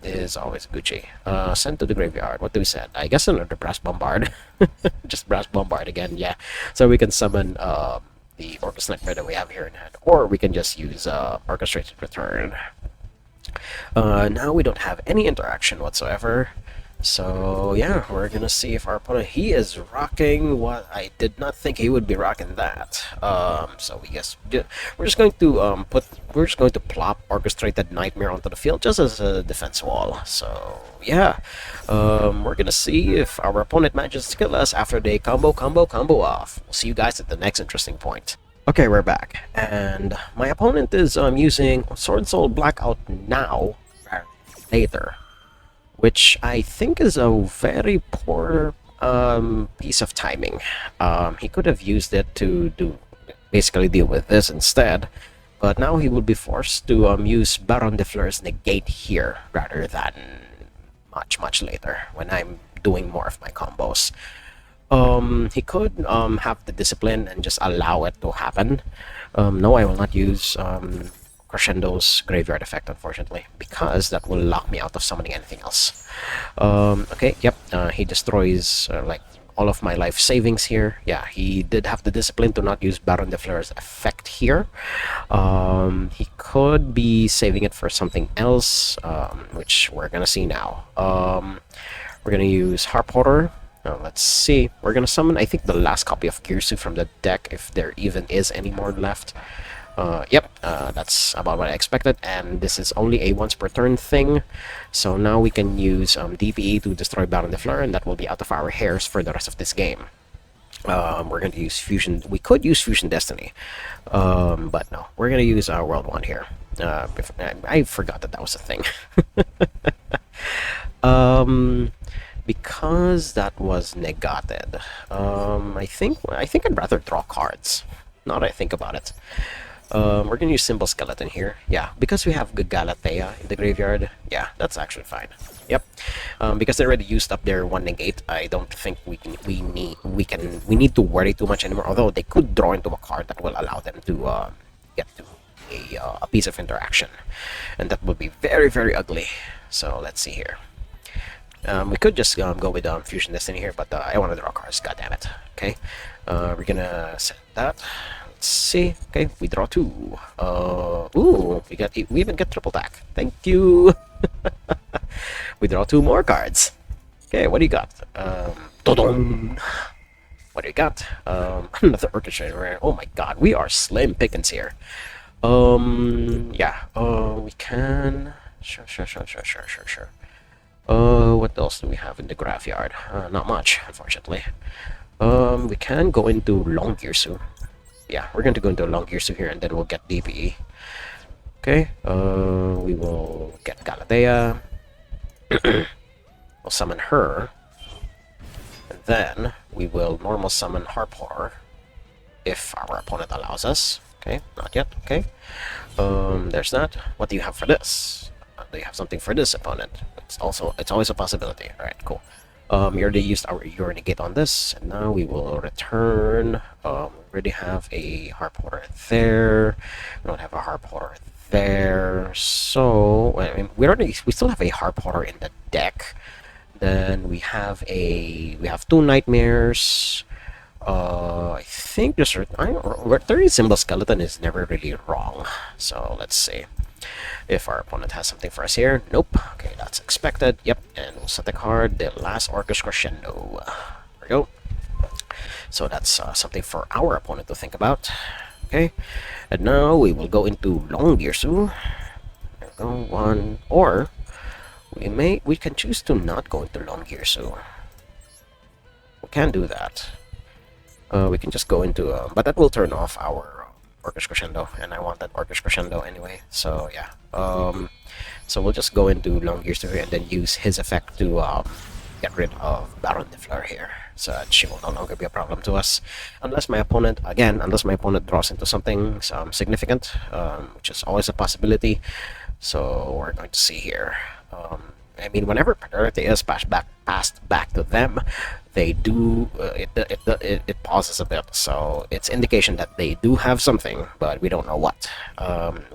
is always Gucci. Sent to the graveyard. What do we said? I guess another Brass Bombard. Just Brass Bombard again, yeah. So we can summon the Orcus Nightmare that we have here in hand. Or we can just use Orchestrated Return. Now we don't have any interaction whatsoever. So yeah, we're gonna see if our opponent, he is rocking what I did not think he would be rocking that. So we guess we're just going to plop Orchestrated Nightmare onto the field just as a defense wall. So yeah, we're gonna see if our opponent manages to kill us after they combo off. We'll see you guys at the next interesting point. Okay, we're back, and my opponent is using Sword Soul Blackout now, later, which I think is a very poor piece of timing. He could have used it to basically deal with this instead, but now he will be forced to use Baron de Fleur's Negate here rather than much later when I'm doing more of my combos. He could have the discipline and just allow it to happen. No, I will not use Crescendo's graveyard effect, unfortunately, because that will lock me out of summoning anything else. Okay, yep, he destroys like all of my life savings here. Yeah, he did have the discipline to not use Baron de Fleur's effect here. He could be saving it for something else, which we're gonna see now. We're gonna use Harp Horror. Let's see. We're gonna summon, I think, the last copy of Girsu from the deck, if there even is any more left. Yep, that's about what I expected, and this is only a once per turn thing. So now we can use DPE to destroy Baron de Fleur, and that will be out of our hairs for the rest of this game. We're going to use Fusion. We could use Fusion Destiny, but no, we're going to use World 1 here. I forgot that was a thing. Because that was negated, I think I'd rather draw cards. Now that I think about it, we're gonna use Symbol Skeleton here. Yeah, because we have good Galatea in the graveyard. Yeah, that's actually fine. Yep. Because they already used up their 1 negate, I don't think we need to worry too much anymore. Although they could draw into a card that will allow them to get to a piece of interaction, and that would be very ugly. So let's see here. We could just go with Fusion Destiny here, but I want to draw cards. God damn it. Okay, we're gonna set that. Let's see. Okay, we draw 2. Ooh, we even get triple attack. Thank you. We draw 2 more cards. Okay, what do you got? Dodon. What do you got? Another Orchestrator. Oh my God, we are slim pickings here. Yeah. We can. Sure. What else do we have in the graveyard? Not much, unfortunately. We can go into Long Girsu. Yeah, we're going to go into Long Girsu here, and then we'll get DPE. Okay, we will get Galatea. We'll summon her. And then we will normal summon Harp Horror, if our opponent allows us. Okay, not yet. Okay, there's that. What do you have for this? Do you have something for this opponent? It's always a possibility. All right, cool. We already used our Negate on this, and now we will return. We already have a Harp Horror there. We don't have a Harp Horror there. So I mean, we still have a Harp Horror in the deck. Then we have 2 Nightmares. I think just returning Symbol Skeleton is never really wrong. So let's see if our opponent has something for us here. Nope. Okay, that's expected. Yep, and we'll set the card, the last Orcus Crescendo. There we go. So that's something for our opponent to think about. Okay, and now we will go into Long Girsu. There we go, 1. Or we can choose to not go into Long Girsu. We can do that. We can just go into, but that will turn off our Orcus Crescendo, and I want that Orcus Crescendo anyway. So yeah, so we'll just go into Long Girsu here and then use his effect to get rid of Baron de Fleur here, so that she will no longer be a problem to us, unless my opponent draws into something significant, which is always a possibility. So we're going to see here. I mean, whenever priority is passed back to them, they do it pauses a bit. So it's indication that they do have something, but we don't know what.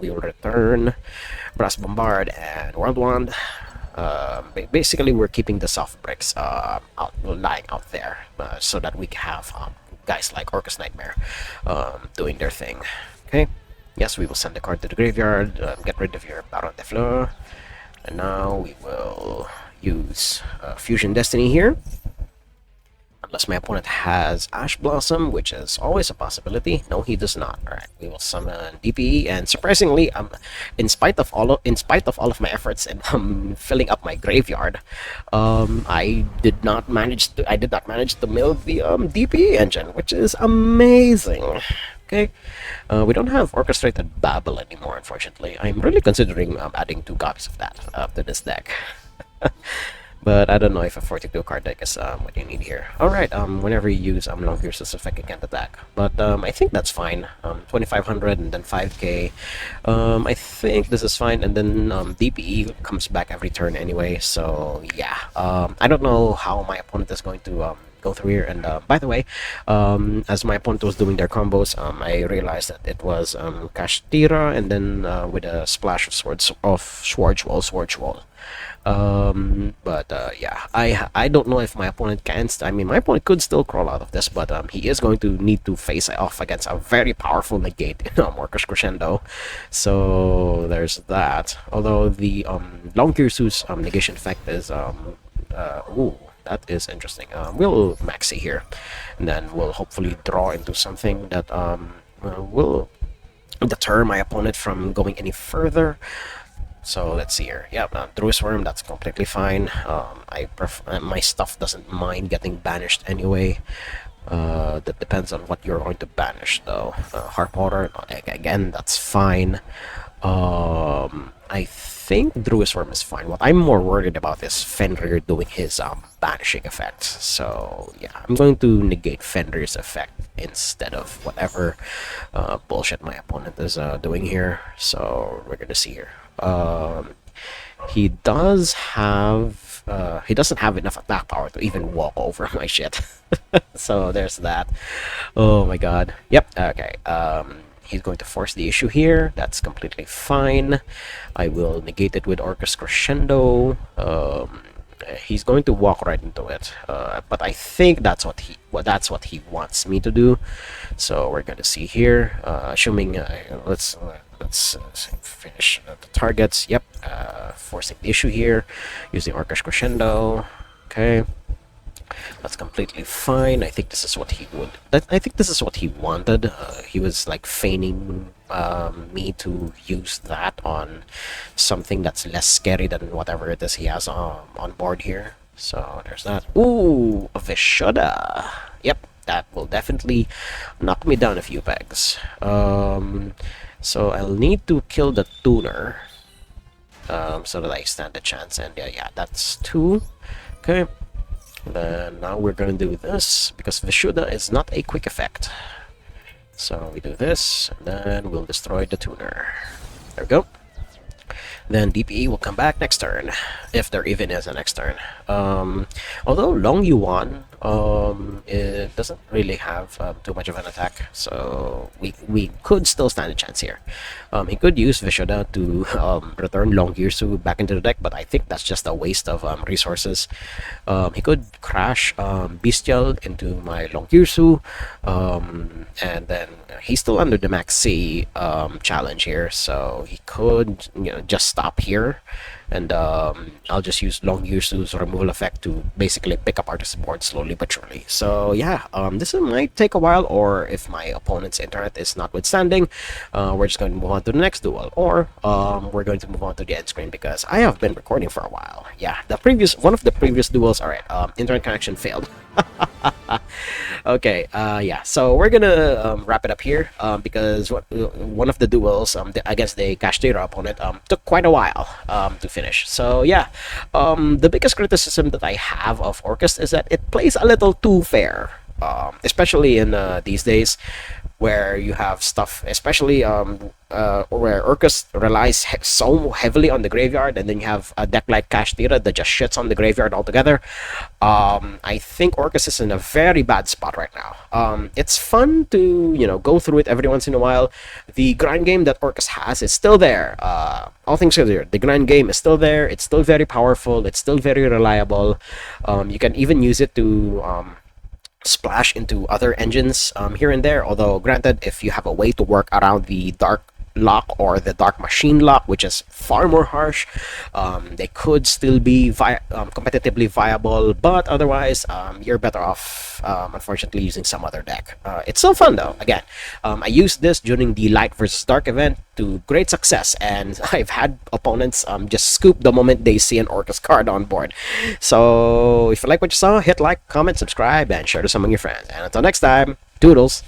We will return Brass Bombard and World Wand. Basically, we're keeping the soft bricks lying out there so that we can have guys like Orcus Nightmare doing their thing. Okay. Yes, we will send the card to the graveyard. Get rid of your Baron de Fleur. And now we will use Fusion Destiny here. Unless my opponent has Ash Blossom, which is always a possibility. No, he does not. Alright, we will summon DPE, and surprisingly, in spite of all of my efforts in filling up my graveyard, I did not manage to mill the DPE engine, which is amazing. Okay, we don't have Orchestrated Babel anymore, unfortunately. I'm really considering adding 2 copies of that to this deck. But I don't know if a 42 card deck is what you need here. Alright, whenever you use Longgear's effect, you can't attack. But I think that's fine. 2500 and then 5k. I think this is fine, and then DPE comes back every turn anyway, so yeah. I don't know how my opponent is going to go through here. And by the way, as my opponent was doing their combos, I realized that it was Kashtira and then with a splash of Swordswall. But yeah, I don't know if my opponent can. I mean, my opponent could still crawl out of this, but he is going to need to face off against a very powerful negate in Orcus Crescendo. So there's that. Although the Longgear's negation effect is ooh, that is interesting. We'll maxi here, and then we'll hopefully draw into something that will deter my opponent from going any further. So let's see here. Yep, Druid's Worm, that's completely fine. My stuff doesn't mind getting banished anyway. That depends on what you're going to banish, though. Harp Water, again, that's fine. I think Druid's Worm is fine. What I'm more worried about is Fenrir doing his banishing effect. So yeah, I'm going to negate Fenrir's effect instead of whatever bullshit my opponent is doing here. So we're gonna see here. He doesn't have enough attack power to even walk over my shit. So there's that. Oh my god. Yep. Okay. He's going to force the issue here. That's completely fine. I will negate it with Orcus Crescendo. He's going to walk right into it, but I think that's what he wants me to do. So we're going to see here. Assuming let's finish the targets. Yep. Forcing the issue here using Orcus Crescendo. Okay. That's completely fine. I think this is what he wanted. He was like feigning me to use that on something that's less scary than whatever it is he has on board here. So there's that. Ooh, a Vishuddha. Yep, that will definitely knock me down a few pegs. So I'll need to kill the tuner so that I stand a chance. And yeah, that's 2. Okay. Then now we're gonna do this because Vishuddha is not a quick effect. So we do this, and then we'll destroy the tuner. There we go. Then DPE will come back next turn, if there even is a next turn. Although Long Yuan, it doesn't really have too much of an attack, so we could still stand a chance here. He could use Vishuddha to return Long Girsu back into the deck, but I think that's just a waste of resources. He could crash Bestial into my Long Girsu, and then he's still under the Max C challenge here, so he could just stop here, and I'll just use Long Girsu's removal effect to basically pick apart his board slowly but surely. So yeah, this might take a while, or if my opponent's internet is notwithstanding, we're just going to move on to the next duel, or we're going to move on to the end screen because I have been recording for a while. Yeah, one of the previous duels, alright, internet connection failed. Okay, yeah, so we're gonna wrap it up here because one of the duels against the Kashtira opponent took quite a while to finish. So yeah, the biggest criticism that I have of Orcus is that it plays a little too fair, especially in these days. where you have stuff, especially where Orcus relies so heavily on the graveyard, and then you have a deck like Cash Tira that just shits on the graveyard altogether. I think Orcus is in a very bad spot right now. It's fun to, go through it every once in a while. The grind game that Orcus has is still there. All things considered, the grind game is still there. It's still very powerful. It's still very reliable. You can even use it to splash into other engines here and there. Although, granted, if you have a way to work around the dark lock or the dark machine lock, which is far more harsh, they could still be competitively viable, but otherwise you're better off unfortunately using some other deck. It's still fun though. Again, I used this during the light versus dark event to great success, and I've had opponents just scoop the moment they see an Orcus card on board. So if you like what you saw, hit like, comment, subscribe, and share this among your friends. And until next time, doodles.